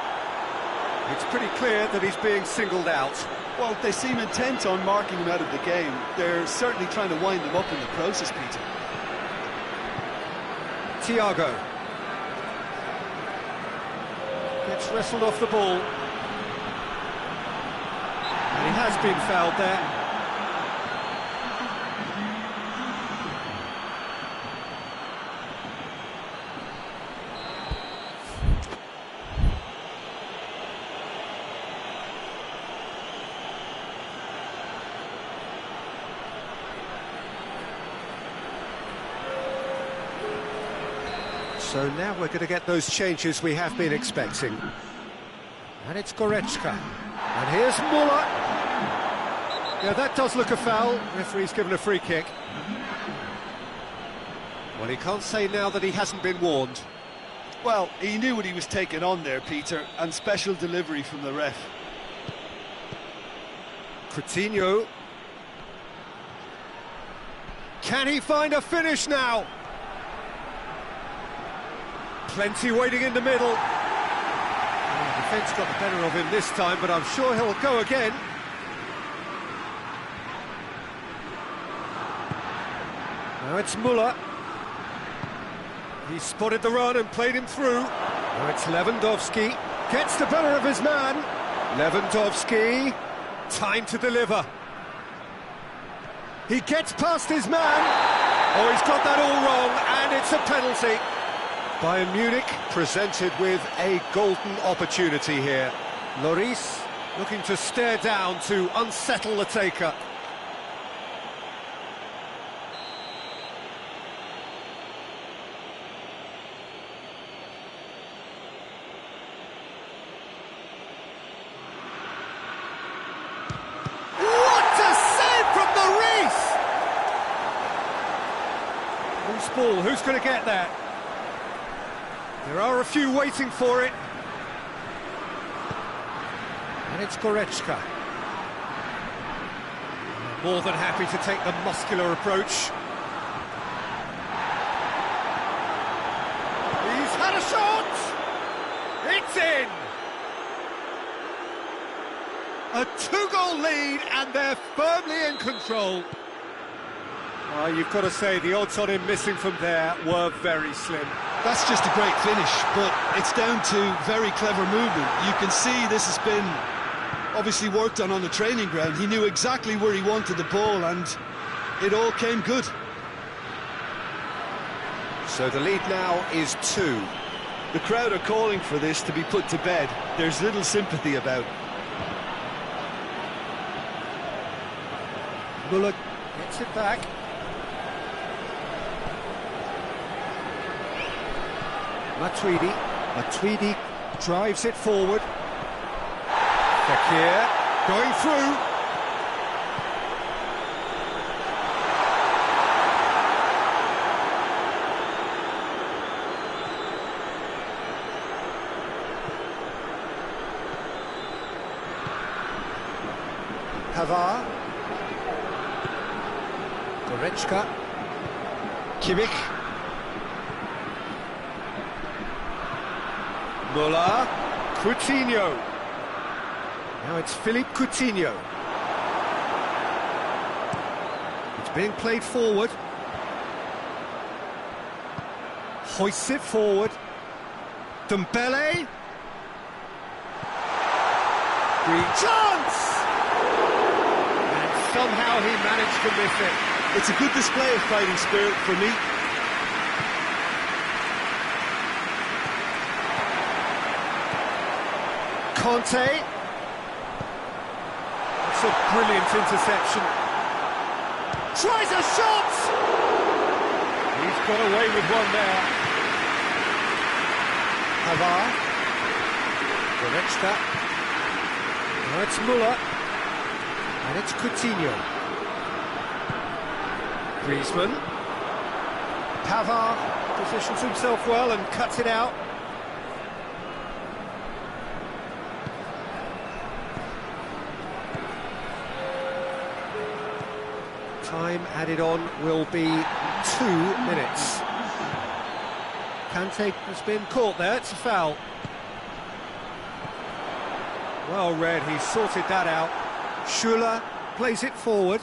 It's pretty clear that he's being singled out. Well, they seem intent on marking him out of the game. They're certainly trying to wind him up in the process, Peter. Thiago. Gets wrestled off the ball. And he has been fouled there. So now we're going to get those changes we have been expecting. And it's Goretzka. And here's Müller. Yeah, that does look a foul. Referee's given a free kick. Well, he can't say now that he hasn't been warned. Well, he knew what he was taking on there, Peter, and special delivery from the ref. Coutinho. Can he find a finish now? Plenty waiting in the middle. The defence got the better of him this time, but I'm sure he'll go again. Now it's Müller. He spotted the run and played him through. Now it's Lewandowski. Gets the better of his man. Lewandowski. Time to deliver. He gets past his man. Oh, he's got that all wrong, and it's a penalty. Bayern Munich presented with a golden opportunity here. Lloris looking to stare down to unsettle the taker. Loose ball, who's going to get that? There are a few waiting for it. And it's Goretzka. More than happy to take the muscular approach. He's had a shot! It's in! A two-goal lead, and they're firmly in control. You've got to say, the odds on him missing from there were very slim. That's just a great finish, but it's down to very clever movement. You can see this has been obviously worked on the training ground. He knew exactly where he wanted the ball, and it all came good. So the lead now is 2. The crowd are calling for this to be put to bed. There's little sympathy about it. Muller gets it back. Matuidi drives it forward. Fekir going through. Pavard. Goretzka. Kimmich. Muller, Coutinho. Now it's Philippe Coutinho. It's being played forward. Hoists it forward. Dembele. Green chance! And somehow he managed to miss it. It's a good display of fighting spirit for me. Conte. It's a brilliant interception. Tries a shot! He's got away with one there. Pavard. Goretzka. Now it's Muller. And it's Coutinho. Griezmann. Pavard positions himself well and cuts it out. Time added on will be 2 minutes. Kante has been caught there, it's a foul. Well read, he sorted that out. Schuller plays it forward.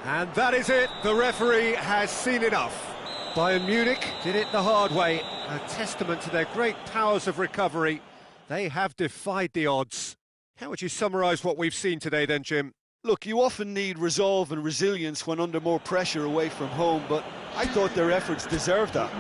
And that is it, the referee has seen enough. Bayern Munich did it the hard way, a testament to their great powers of recovery. They have defied the odds. How would you summarise what we've seen today then, Jim? Look, you often need resolve and resilience when under more pressure away from home, but I thought their efforts deserved that.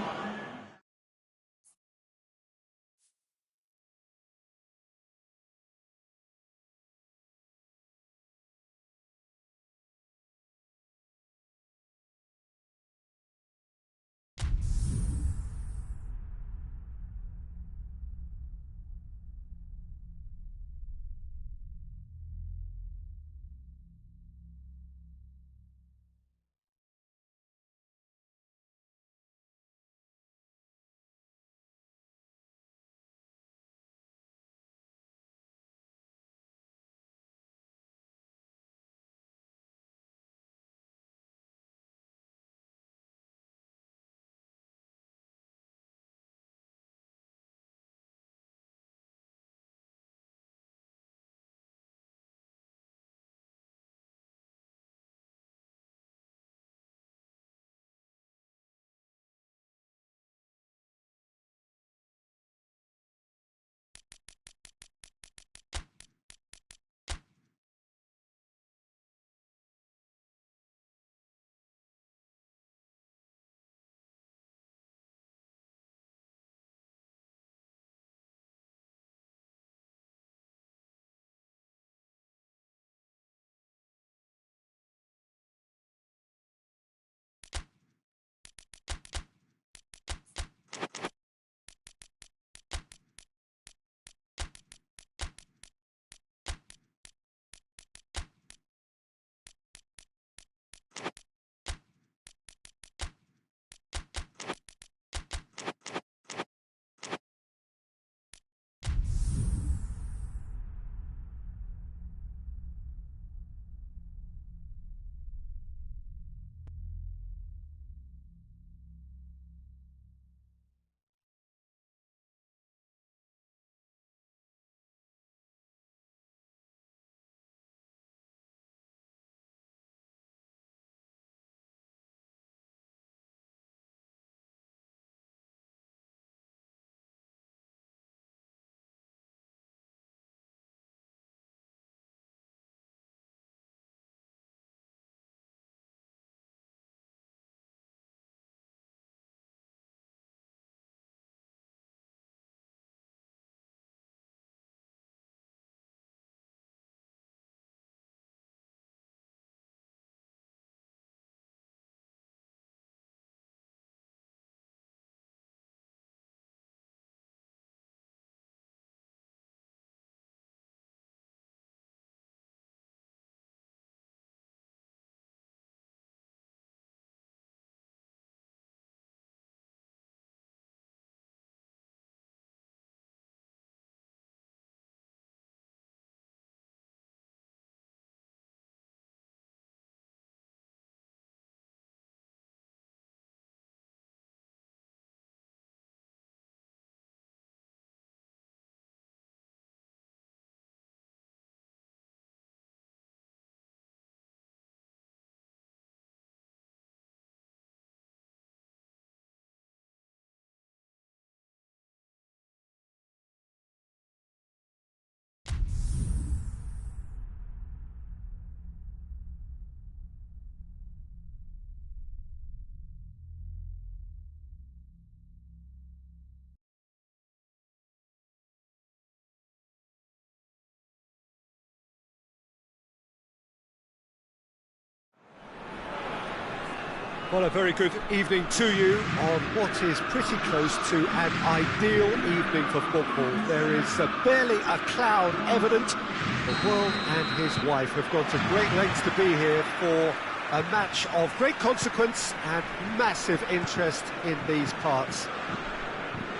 Well, a very good evening to you on what is pretty close to an ideal evening for football. There is barely a cloud evident. The world and his wife have gone to great lengths to be here for a match of great consequence and massive interest in these parts.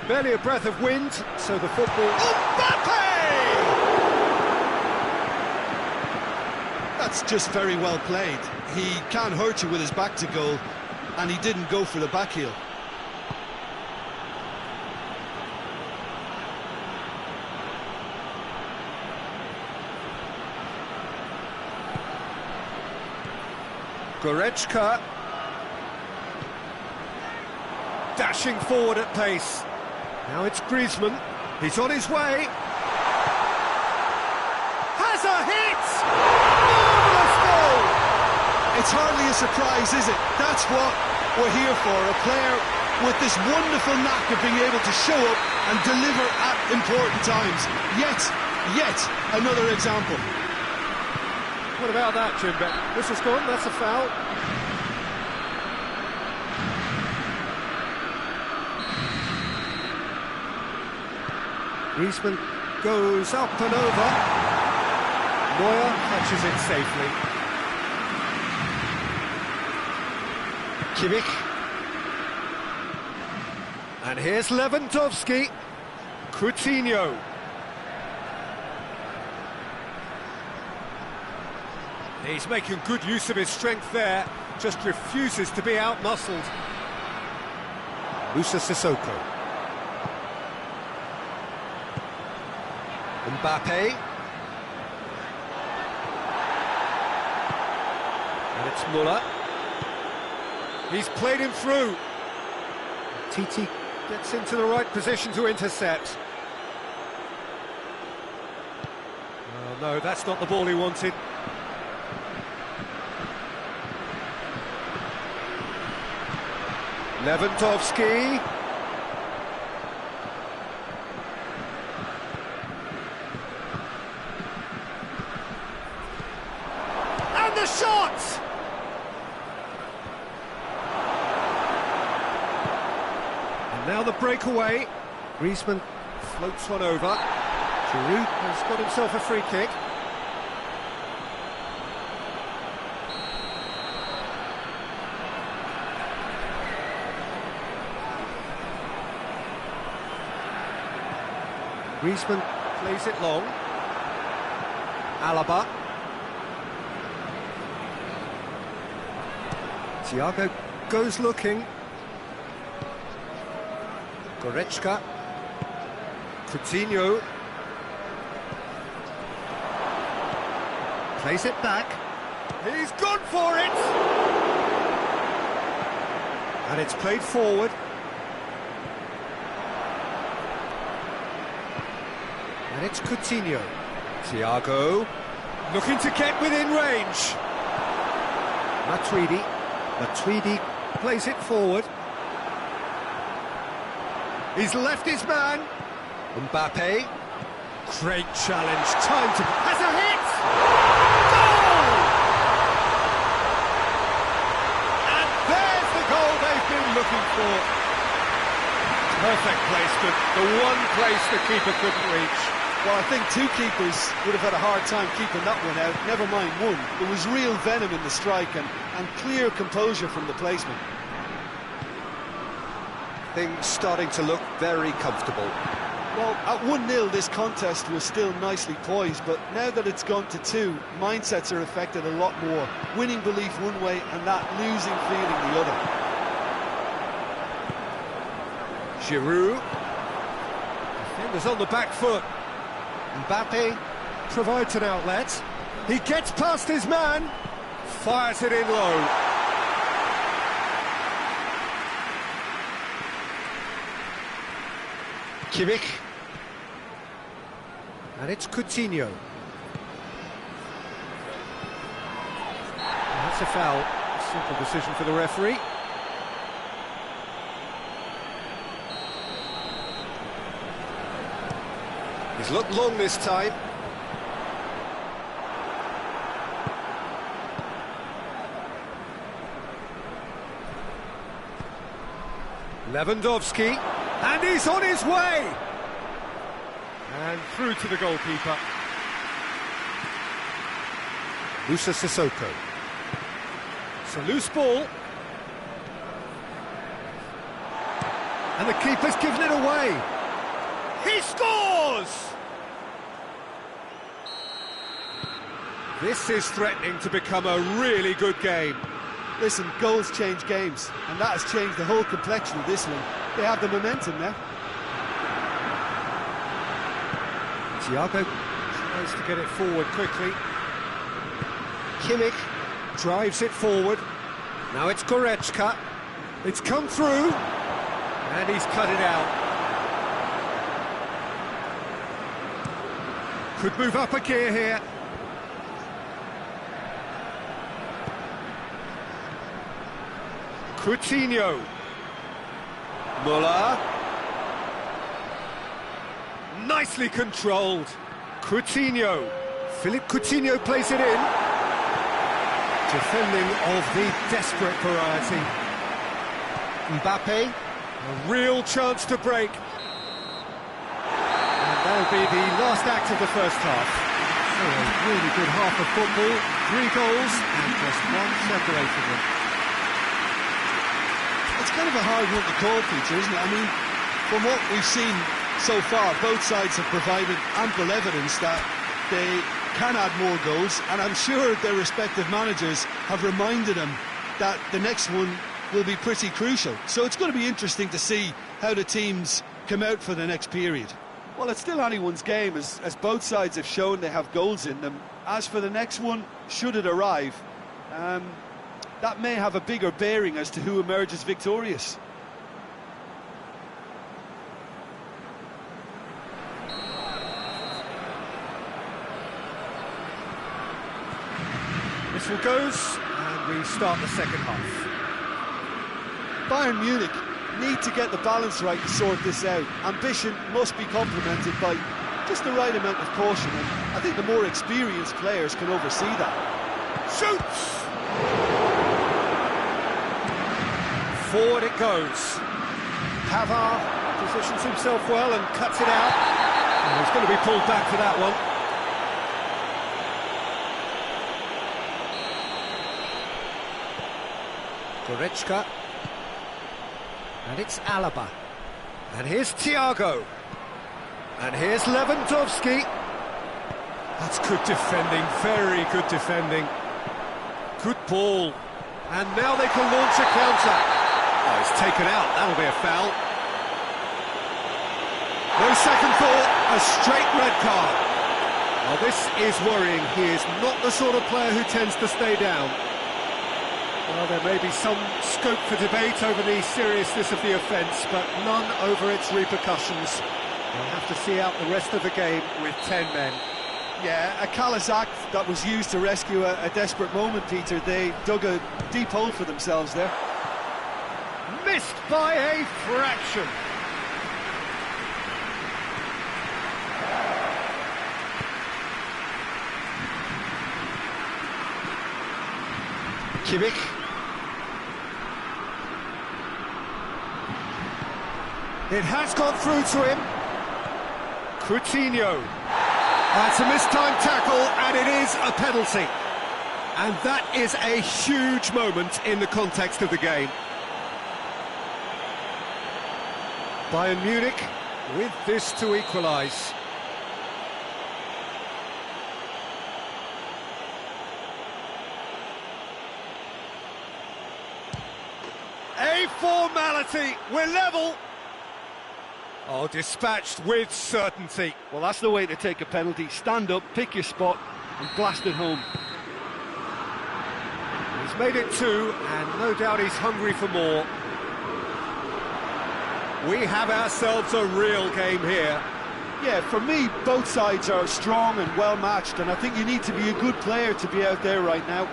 Barely a breath of wind, so the football... Mbappe! That's just very well played. He can't hurt you with his back to goal, and he didn't go for the back heel. Goretzka dashing forward at pace. Now it's Griezmann. He's on his way. Has a hit! Marvellous goal! It's hardly a surprise, is it? That's what we're here for. A player with this wonderful knack of being able to show up and deliver at important times. Yet another example. What about that, Jimbe? This has gone, that's a foul. Griezmann goes up and over. Neuer catches it safely. Kimmich. And here's Lewandowski. Coutinho. He's making good use of his strength there, just refuses to be out-muscled. Moussa Sissoko. Mbappe. And it's Muller. He's played him through. Titi gets into the right position to intercept. Oh no, that's not the ball he wanted. Lewandowski. And the shot! And now the breakaway. Griezmann floats one over. Giroud has got himself a free kick. Griezmann plays it long. Alaba. Thiago goes looking. Goretzka. Coutinho. Plays it back. He's gone for it! And it's played forward. And it's Coutinho. Thiago, looking to get within range. Matuidi plays it forward. He's left his man. Mbappe. Great challenge. Time to... Has a hit! Goal! And there's the goal they've been looking for. Perfect placement. The one place the keeper couldn't reach. Well, I think two keepers would have had a hard time keeping that one out, never mind one. There was real venom in the strike and clear composure from the placement. Things starting to look very comfortable. Well, at 1-0 this contest was still nicely poised, but now that it's gone to 2, mindsets are affected a lot more. Winning belief one way and that losing feeling the other. Giroud. Defenders on the back foot. Mbappe provides an outlet. He gets past his man. Fires it in low. Kimmich. And it's Coutinho. That's a foul. Simple decision for the referee. He's looked long this time. Lewandowski, and he's on his way! And through to the goalkeeper. Musa Sissoko. It's a loose ball. And the keeper's given it away. He scores! This is threatening to become a really good game. Listen, goals change games, and that has changed the whole complexion of this one. They have the momentum now. Thiago tries to get it forward quickly. Kimmich drives it forward. Now it's Goretzka. It's come through, and he's cut it out. Could move up a gear here. Coutinho. Muller. Nicely controlled. Coutinho. Philippe Coutinho plays it in. Defending of the desperate variety. Mbappe. A real chance to break. And that'll be the last act of the first half. So a really good half of football. 3 goals and just one separating them. It's kind of a hard one to call, Peter, isn't it? I mean, from what we've seen so far, both sides have provided ample evidence that they can add more goals, and I'm sure their respective managers have reminded them that the next one will be pretty crucial. So it's going to be interesting to see how the teams come out for the next period. Well, it's still anyone's game, as both sides have shown they have goals in them. As for the next one, should it arrive, that may have a bigger bearing as to who emerges victorious. Whistle goes, and we start the second half. Bayern Munich need to get the balance right to sort this out. Ambition must be complemented by just the right amount of caution, and I think the more experienced players can oversee that. Shoots! Forward it goes. Pavard positions himself well and cuts it out. And he's going to be pulled back for that one. Goretzka. And it's Alaba. And here's Thiago. And here's Lewandowski. That's good defending, very good defending. Good ball. And now they can launch a counter. Oh, it's taken out, that'll be a foul. No second thought, a straight red card. Well, this is worrying. He is not the sort of player who tends to stay down. Well, there may be some scope for debate over the seriousness of the offence, but none over its repercussions. We'll have to see out the rest of the game with 10 men. Yeah, a callous act that was used to rescue a desperate moment, Peter. They dug a deep hole for themselves there. Missed by a fraction. Kimmich. It has gone through to him. Coutinho. That's a mistimed tackle, and it is a penalty. And that is a huge moment in the context of the game. Bayern Munich with this to equalise. A formality, we're level. Oh, dispatched with certainty. Well, that's the way to take a penalty. Stand up, pick your spot, and blast it home. He's made it 2, and no doubt he's hungry for more. We have ourselves a real game here. Yeah, for me, both sides are strong and well-matched, and I think you need to be a good player to be out there right now.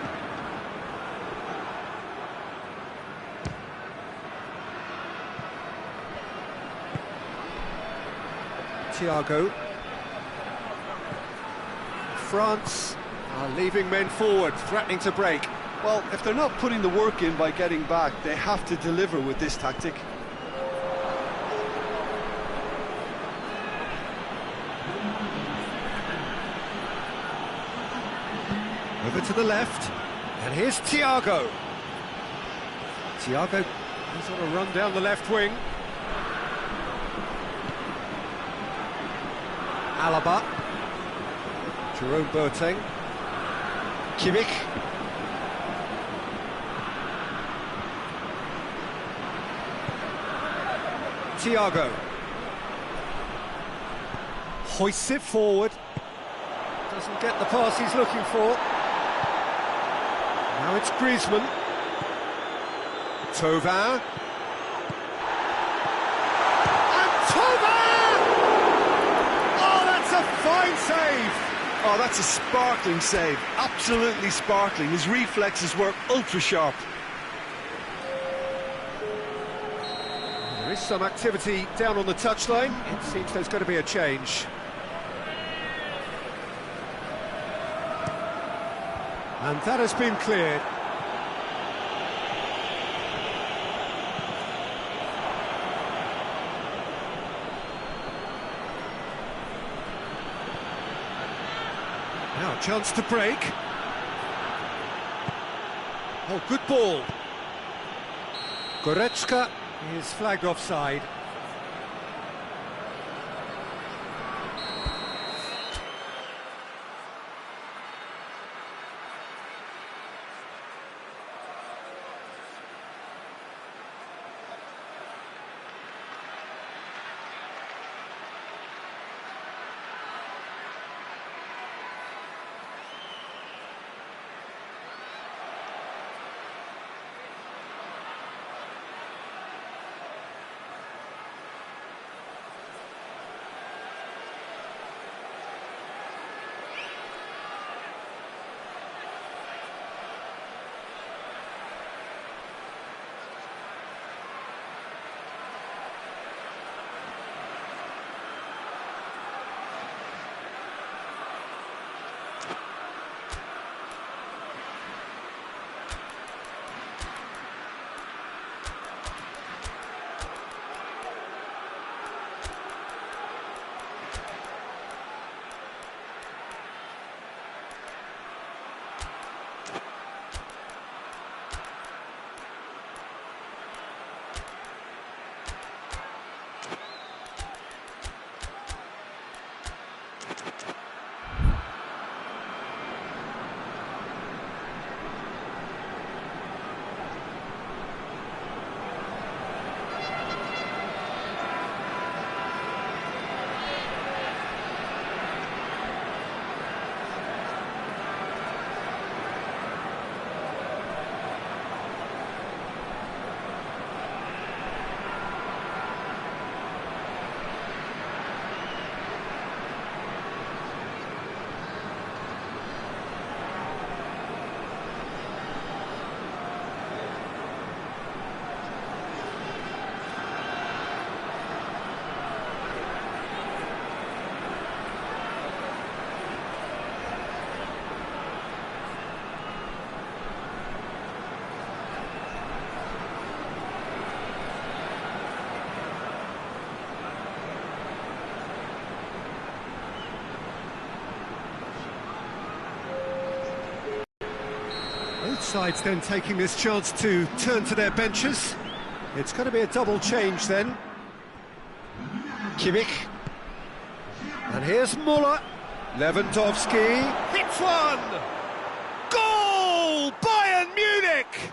Thiago. France are leaving men forward, threatening to break. Well, if they're not putting the work in by getting back, they have to deliver with this tactic. Over to the left, and here's Thiago. Thiago he's on a run down the left wing. Alaba. Jerome Boateng. Kimmich. Thiago. Hoists it forward. Doesn't get the pass he's looking for. Now it's Griezmann. Thauvin. And Thauvin! Oh, that's a fine save! Oh, that's a sparkling save. Absolutely sparkling. His reflexes were ultra-sharp. There is some activity down on the touchline. It seems there's going to be a change. And that has been cleared. Now a chance to break. Oh, good ball. Goretzka is flagged offside. Both sides then taking this chance to turn to their benches. It's going to be a double change then. Kimmich. And here's Muller. Lewandowski hits one! Goal! Bayern Munich!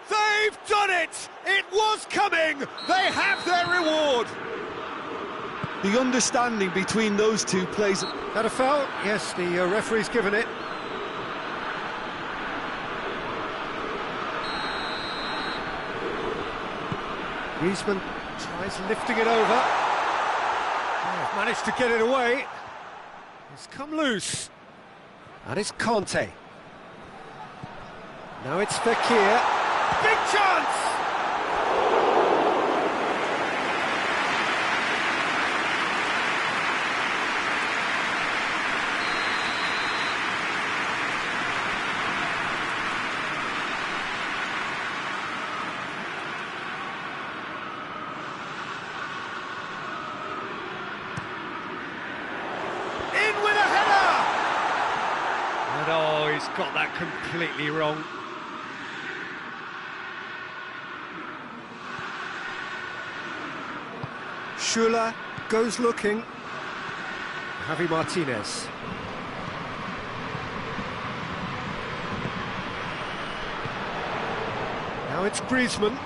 They've done it! It was coming! They have their reward! The understanding between those two plays... That a foul? Yes, the referee's given it. Griezmann tries lifting it over. Oh, managed to get it away. It's come loose. And it's Conte. Now it's Fekir. Big chance! got that completely wrong. Schuler goes looking. Javi Martinez. Now it's Griezmann.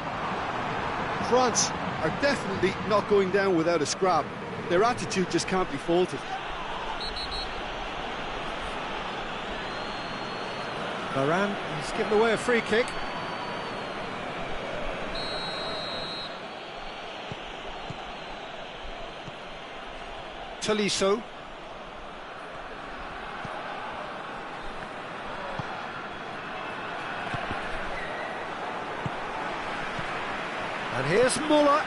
France are definitely not going down without a scrap. Their attitude just can't be faulted. Varane, he's given away a free kick. Tolisso. And here's Muller.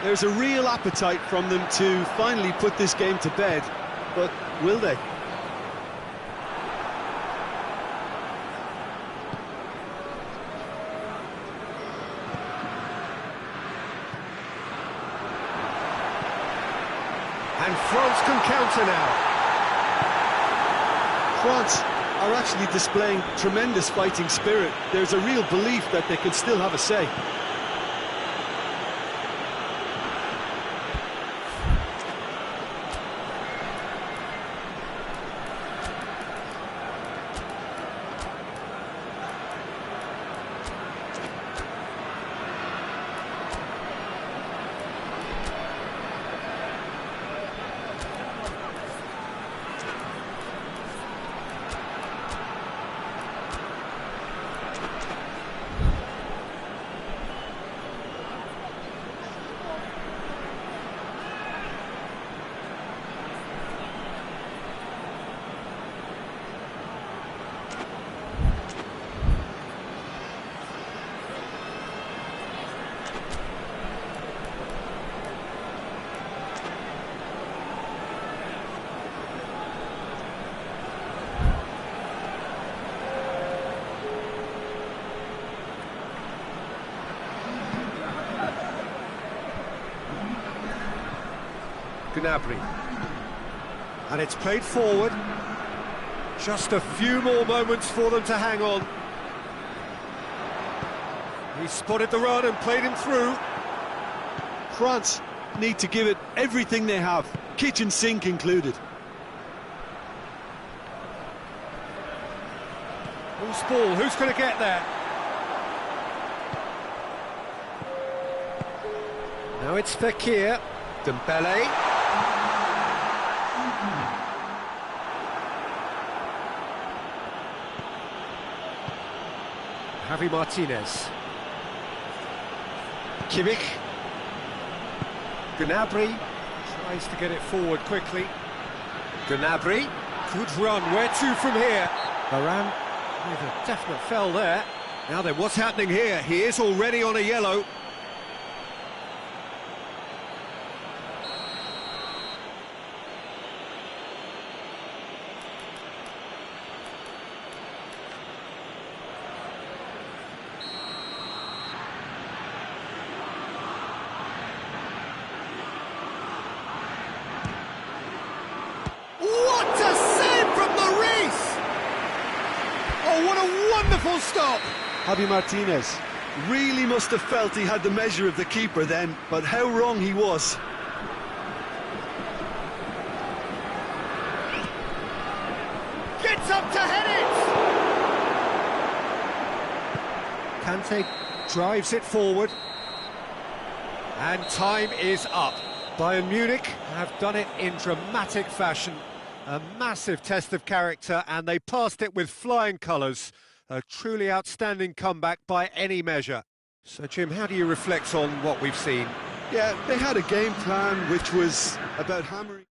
There's a real appetite from them to finally put this game to bed, but will they? And France can counter now. France are actually displaying tremendous fighting spirit. There's a real belief that they can still have a say. Gnabry. And it's played forward. Just a few more moments for them to hang on. He spotted the run and played him through. France need to give it everything they have, kitchen sink included. Who's ball? Who's going to get there? Now it's Fekir. Dembele. Javi Martinez. Kimmich. Gnabry tries to get it forward quickly. Gnabry. Good run. Where to from here? Varane with a definite foul there. Now then, what's happening here? He is already on a yellow. What a save from the Reese! Oh, what a wonderful stop! Javi Martinez really must have felt he had the measure of the keeper then, but how wrong he was. Gets up to head it! Kante drives it forward. And time is up. Bayern Munich have done it in dramatic fashion. A massive test of character, and they passed it with flying colours. A truly outstanding comeback by any measure. So, Jim, how do you reflect on what we've seen? Yeah, they had a game plan which was about hammering.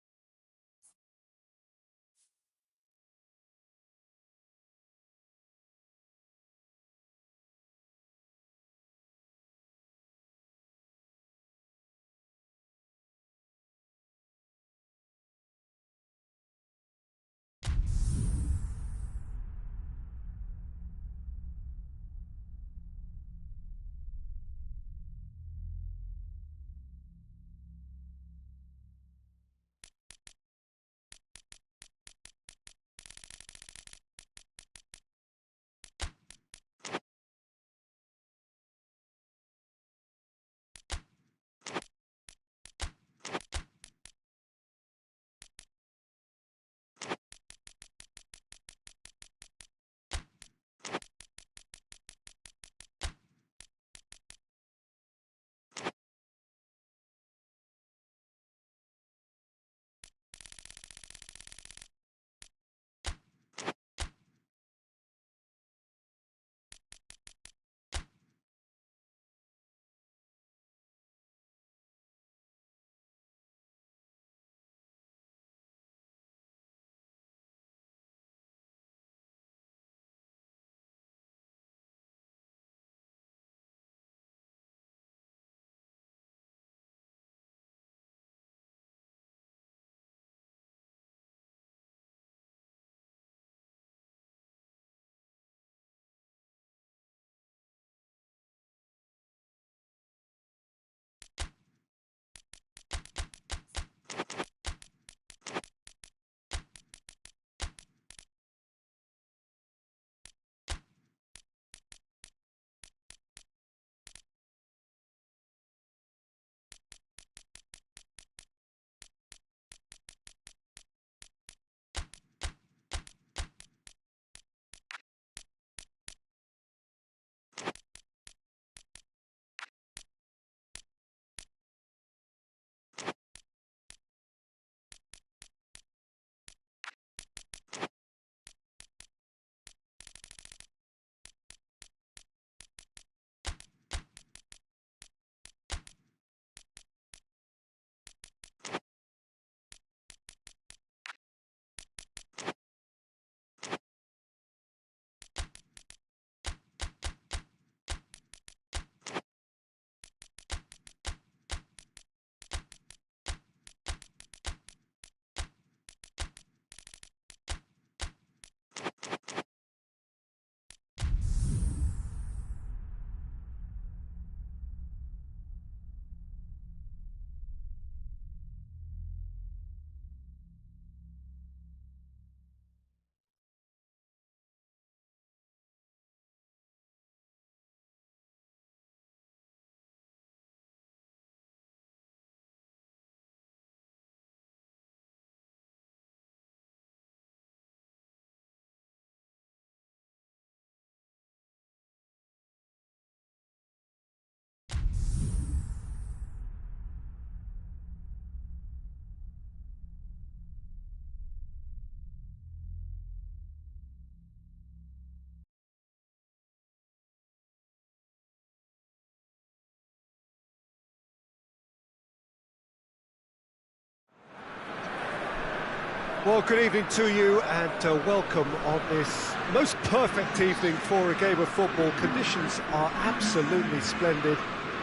Well, good evening to you and welcome on this most perfect evening for a game of football. Conditions are absolutely splendid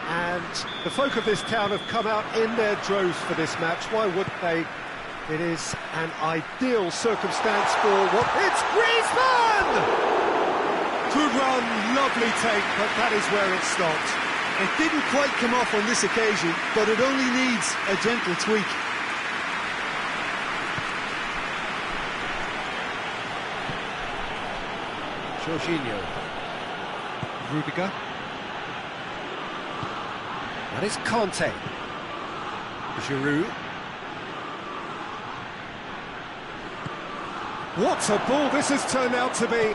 and the folk of this town have come out in their droves for this match. Why wouldn't they? It is an ideal circumstance for what... It's Griezmann! Good run, lovely take, but that is where it stopped. It didn't quite come off on this occasion, but it only needs a gentle tweak. Jorginho. Rudiger. That is Conte. Giroud. What a ball this has turned out to be.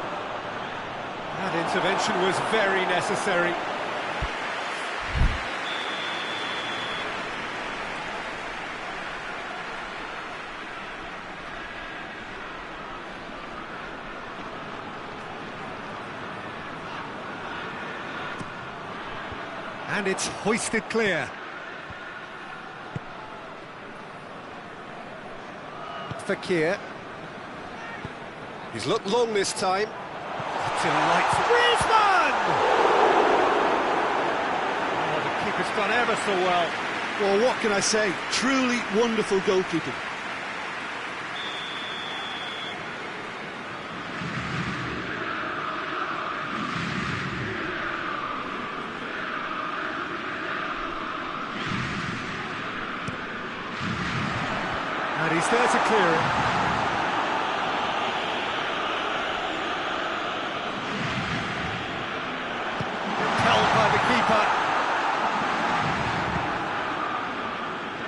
That intervention was very necessary. And it's hoisted clear. Fekir. He's looked long this time. Delightful. Griezmann! Oh, the keeper's done ever so well. Well, what can I say? Truly wonderful goalkeeping. And he's there to clear it. Held by the keeper.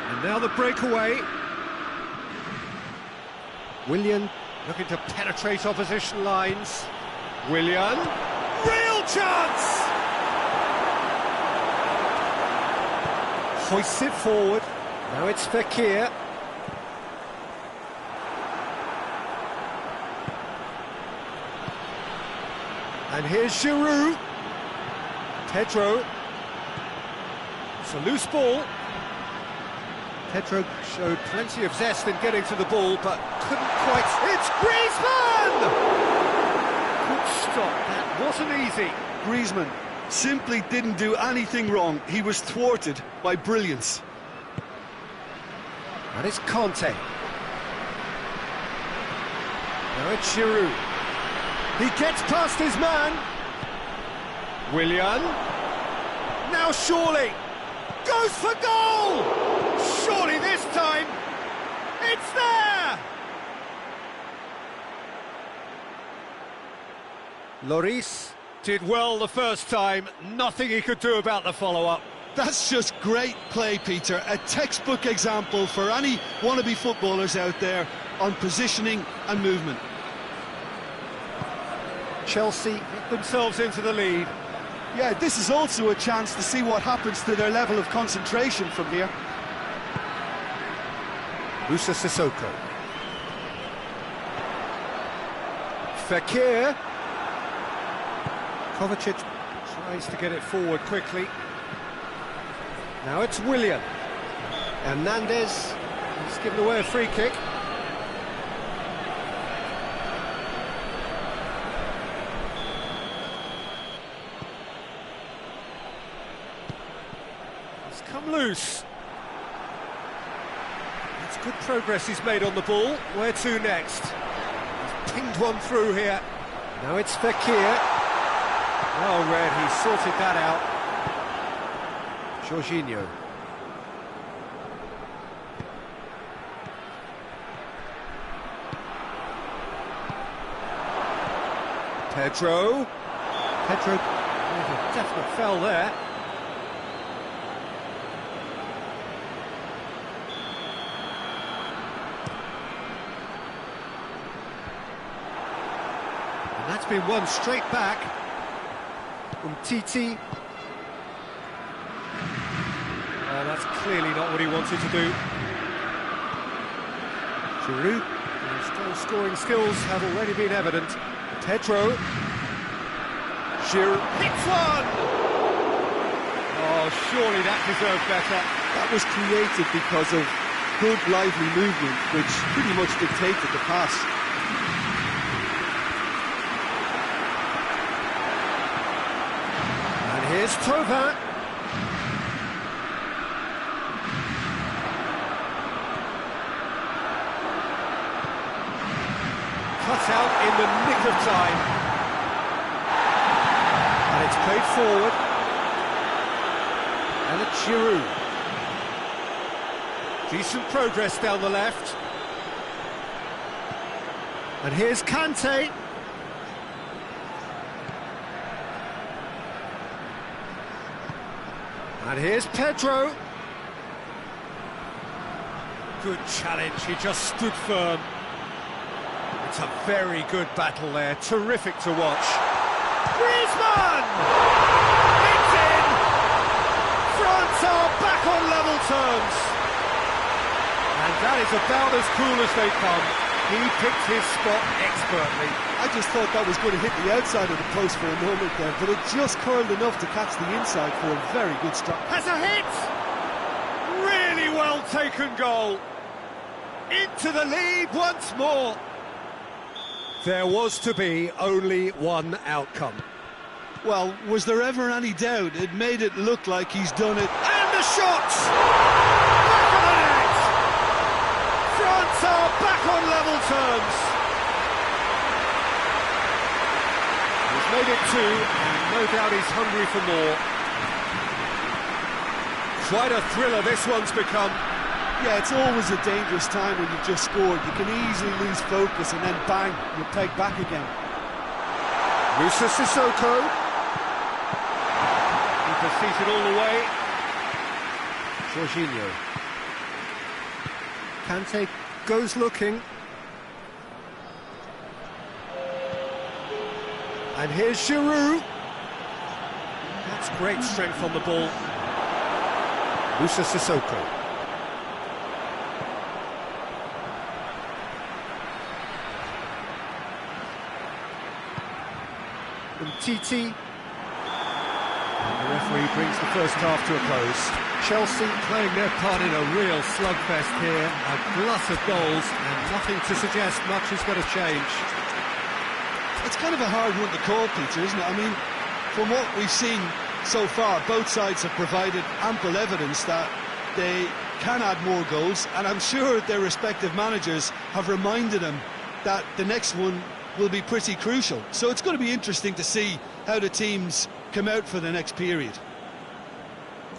And now the breakaway. Willian looking to penetrate opposition lines. Willian. Real chance! Hoists it forward. Now it's Fekir. And here's Giroud. Pedro. It's a loose ball. Pedro showed plenty of zest in getting to the ball, but couldn't quite... It's Griezmann! Good stop, that wasn't easy. Griezmann simply didn't do anything wrong. He was thwarted by brilliance. That is Conte. Now it's Giroud. He gets past his man. Willian. Now surely. Goes for goal! Surely this time. It's there! Lloris Did well the first time, nothing he could do about the follow-up. That's just great play, Peter. A textbook example for any wannabe footballers out there on positioning and movement. Chelsea get themselves into the lead. Yeah, this is also a chance to see what happens to their level of concentration from here. Musa Sissoko. Fekir. Kovacic tries to get it forward quickly. Now it's Willian. Hernandez. He's given away a free kick. Come loose. That's good progress he's made on the ball. Where to next? He's pinged one through here. Now it's Fekir. Well read, he sorted that out. Jorginho. Pedro. Pedro, there's a definite foul there. And that's been won straight back. Titi. Oh, that's clearly not what he wanted to do. Giroud. His goal-scoring skills have already been evident. Pedro. Giroud hits one! Oh, surely that deserved better. That was created because of good, lively movement, which pretty much dictated the pass. And here's Thauvin. Cut out in the nick of time. And it's played forward. And it's Giroud. Decent progress down the left. And here's Kante. And here's Pedro. Good challenge, he just stood firm. It's a very good battle there, terrific to watch. Griezmann! It's in! France are back on level terms. And that is about as cool as they come. He picked his spot expertly. I just thought that was going to hit the outside of the post for a moment there, but it just curled enough to catch the inside for a very good strike. Has a hit! Really well taken goal. Into the lead once more. There was to be only one outcome. Well, was there ever any doubt? It made it look like he's done it. And the shot! Back of the net! France are back on level terms. He's made it two, and no doubt he's hungry for more. Quite a thriller this one's become. Yeah, it's always a dangerous time when you've just scored. You can easily lose focus and then bang, you're pegged back again. Moussa Sissoko. Keeper seated all the way. Jorginho. Kante goes looking. And here's Giroud. That's great strength on the ball. Moussa Sissoko. Titi. And the referee brings the first half to a close. Chelsea playing their part in a real slugfest here, a glut of goals, and nothing to suggest much is going to change. It's kind of a hard one to call, Peter, isn't it? I mean, from what we've seen so far, both sides have provided ample evidence that they can add more goals, and I'm sure their respective managers have reminded them that the next one will be pretty crucial. So it's going to be interesting to see how the teams come out for the next period.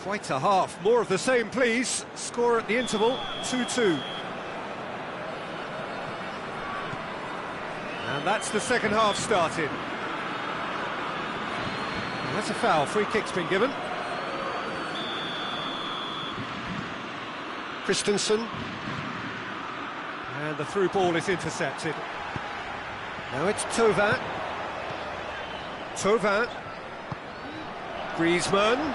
Quite a half. More of the same, please. Score at the interval, 2-2. And that's the second half started. And that's a foul. Free kick's been given. Christensen. And the through ball is intercepted. Now it's Thauvin. Thauvin. Griezmann.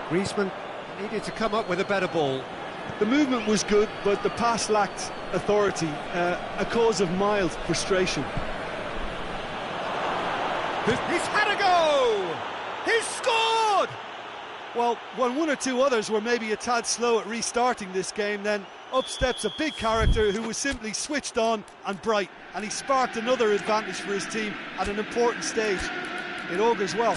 Griezmann needed to come up with a better ball. The movement was good, but the pass lacked authority, a cause of mild frustration. He's had a go! He's scored! Well, when one or two others were maybe a tad slow at restarting this game, then up steps a big character who was simply switched on and bright, and he sparked another advantage for his team at an important stage. It augurs well.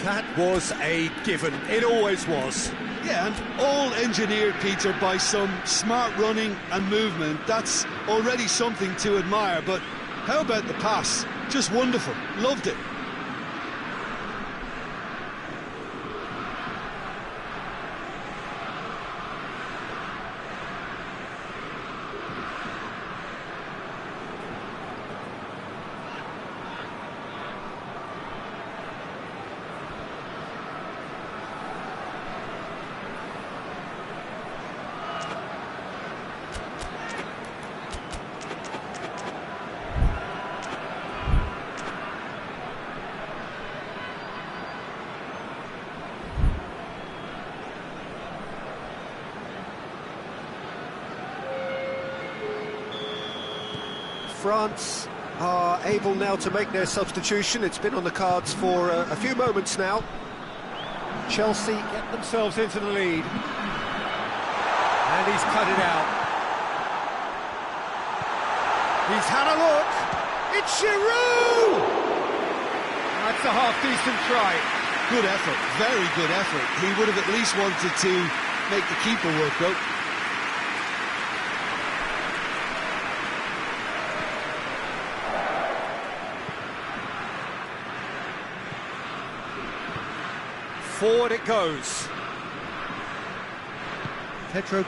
That was a given. It always was. Yeah, and all engineered, Peter, by some smart running and movement. That's already something to admire, but how about the pass? Just wonderful. Loved it. France are able now to make their substitution. It's been on the cards for a few moments now. Chelsea get themselves into the lead. And he's cut it out. He's had a look. It's Giroud! That's a half-decent try. Good effort, very good effort. He would have at least wanted to make the keeper work, though. Forward it goes. Pedro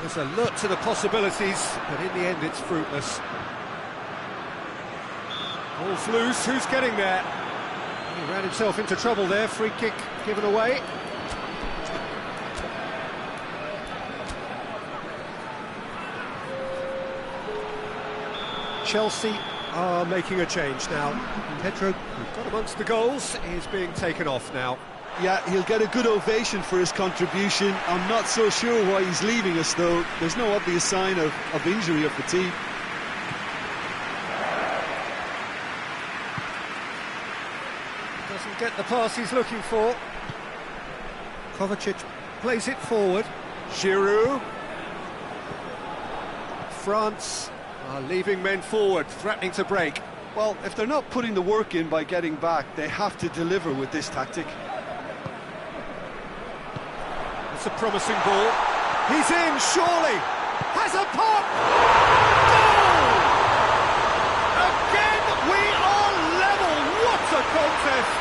was alert to the possibilities, but in the end it's fruitless. Ball's loose, who's getting there? He ran himself into trouble there, free kick given away. Chelsea are making a change now. Pedro, who got amongst the goals, is being taken off now. Yeah, he'll get a good ovation for his contribution. I'm not so sure why he's leaving us, though. There's no obvious sign of injury or fatigue. Doesn't get the pass he's looking for. Kovacic plays it forward. Giroud. France are leaving men forward, threatening to break. Well, if they're not putting the work in by getting back, they have to deliver with this tactic. It's a promising ball. He's in, surely. Has a pop. Goal! Again, we are level. What a contest!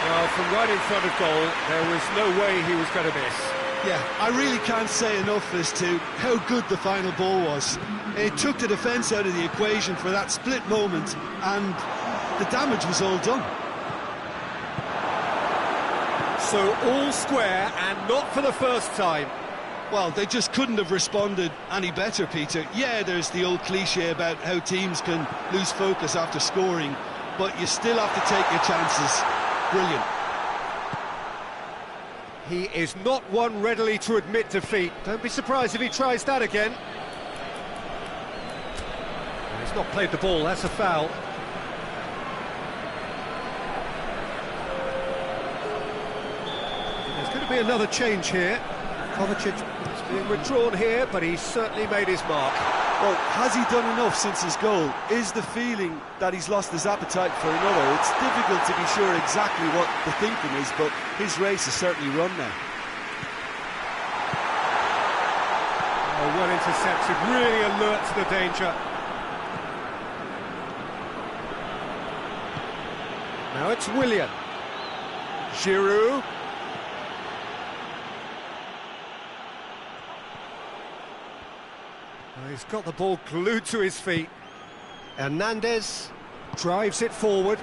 Well, from right in front of goal, there was no way he was going to miss. Yeah, I really can't say enough as to how good the final ball was. It took the defence out of the equation for that split moment, and the damage was all done. So all square, and not for the first time. Well, they just couldn't have responded any better, Peter. Yeah, there's the old cliche about how teams can lose focus after scoring, but you still have to take your chances. Brilliant. He is not one readily to admit defeat. Don't be surprised if he tries that again. He's not played the ball, that's a foul. There's going to be another change here. Kovacic is being withdrawn here, but he's certainly made his mark. Well, has he done enough since his goal? Is the feeling that he's lost his appetite for another? It's difficult to be sure exactly what the thinking is, but his race is certainly run now. Oh, well intercepted, really alert to the danger. Now it's Willian. Giroud. He's got the ball glued to his feet. Hernandez drives it forward.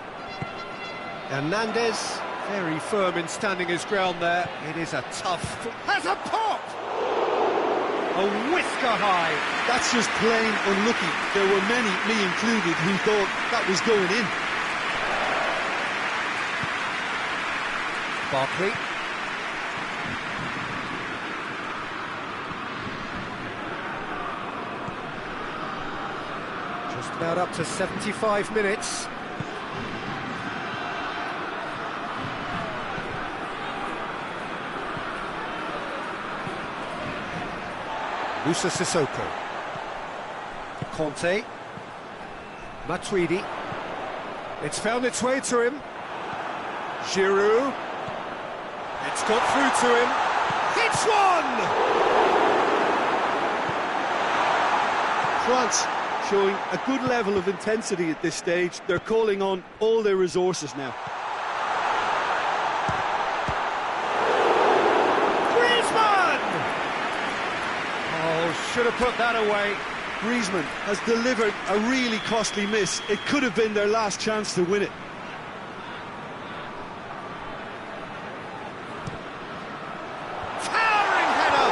Hernandez, very firm in standing his ground there. It is a tough... Has a pop! A whisker high. That's just plain unlucky. There were many, me included, who thought that was going in. Barkley. Just about up to 75 minutes. Musa Sissoko. Conte. Matuidi. It's found its way to him. Giroud. It's got through to him. Hits one! France showing a good level of intensity at this stage. They're calling on all their resources now. Griezmann! Oh, should have put that away. Griezmann has delivered a really costly miss. It could have been their last chance to win it. Towering header!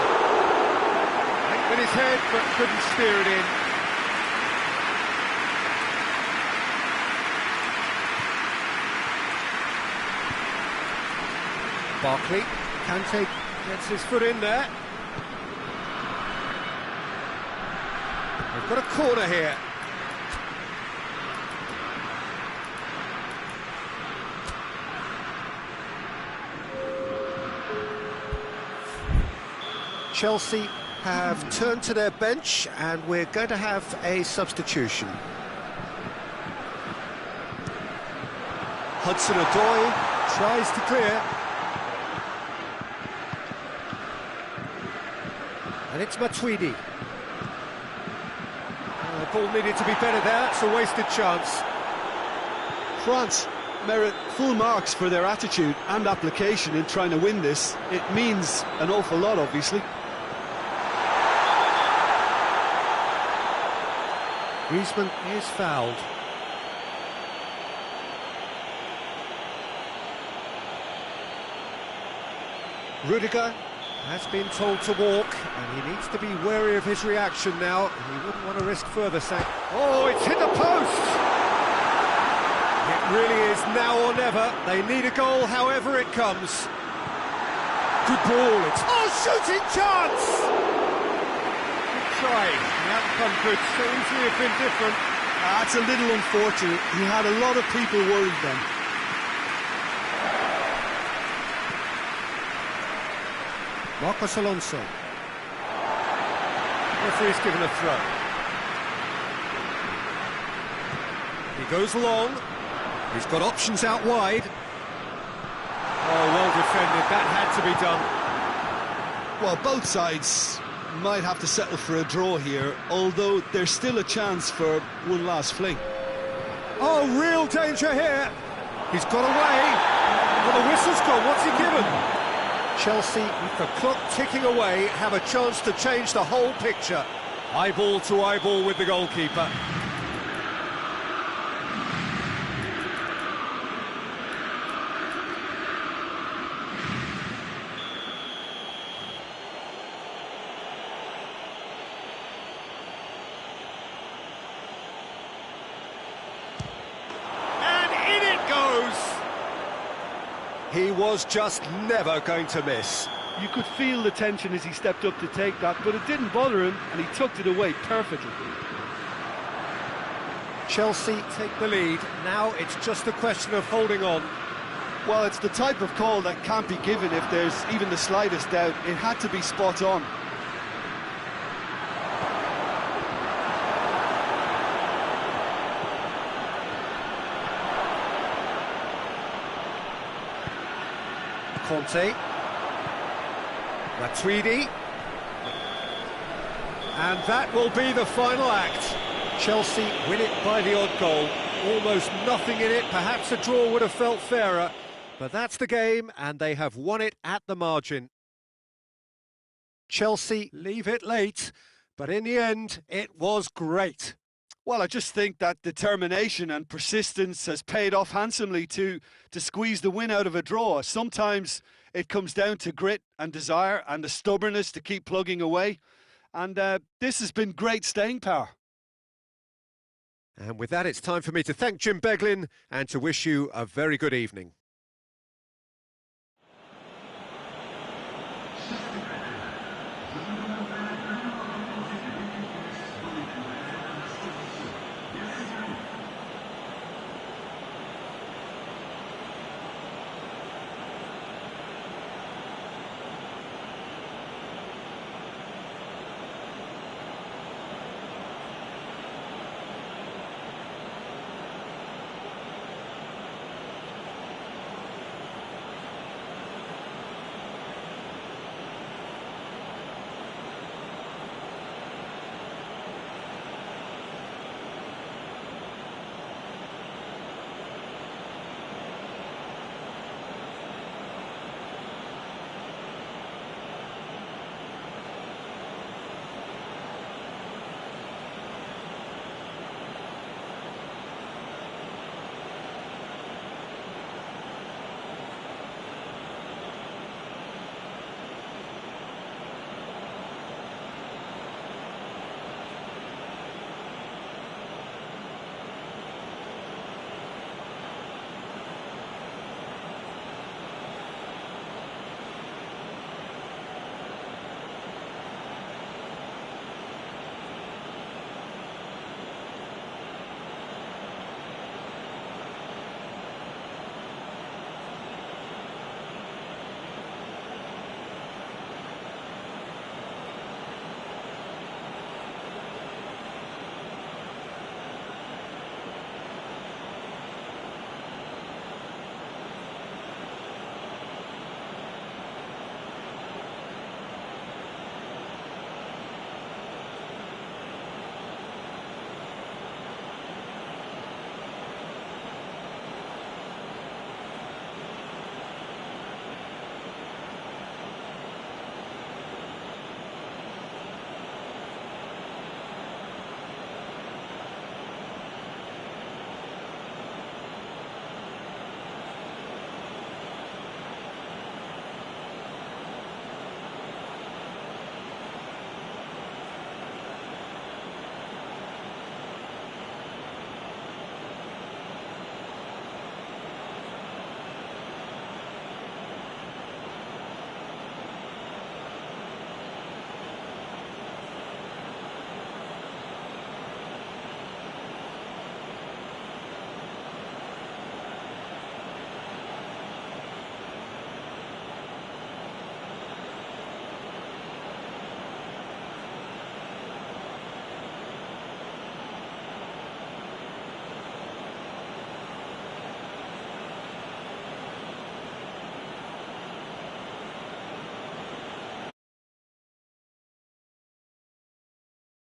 Went with his head, but couldn't steer it in. Barkley, Kante gets his foot in there. They've got a corner here. Chelsea have turned to their bench and we're going to have a substitution. Hudson-Odoi tries to clear. And it's Matuidi. The ball needed to be better there, it's a wasted chance. France merit full marks for their attitude and application in trying to win this. It means an awful lot, obviously. Griezmann is fouled. Rudiger has been told to walk, and he needs to be wary of his reaction now. He wouldn't want to risk further sack. Oh, it's hit the post! It really is now or never. They need a goal, however it comes. Good ball, it's... Oh, shooting chance! Good try. The outcome could so easily have been different. That's a little unfortunate. He had a lot of people worried then. Marcos Alonso. Referee's given a throw. He goes long. He's got options out wide. Oh, well defended. That had to be done. Well, both sides might have to settle for a draw here, although there's still a chance for one last fling. Oh, real danger here. He's got away. Well, the whistle's gone. What's he given? Chelsea, with the clock ticking away, have a chance to change the whole picture. Eyeball to eyeball with the goalkeeper. He was just never going to miss. You could feel the tension as he stepped up to take that, but it didn't bother him, and he tucked it away perfectly. Chelsea take the lead. Now it's just a question of holding on. Well, it's the type of call that can't be given if there's even the slightest doubt. It had to be spot on. Conte, Matuidi, and that will be the final act. Chelsea win it by the odd goal. Almost nothing in it, perhaps a draw would have felt fairer, but that's the game and they have won it at the margin. Chelsea leave it late, but in the end it was great. Well, I just think that determination and persistence has paid off handsomely to squeeze the win out of a draw. Sometimes it comes down to grit and desire and the stubbornness to keep plugging away. And this has been great staying power. And with that, it's time for me to thank Jim Beglin and to wish you a very good evening.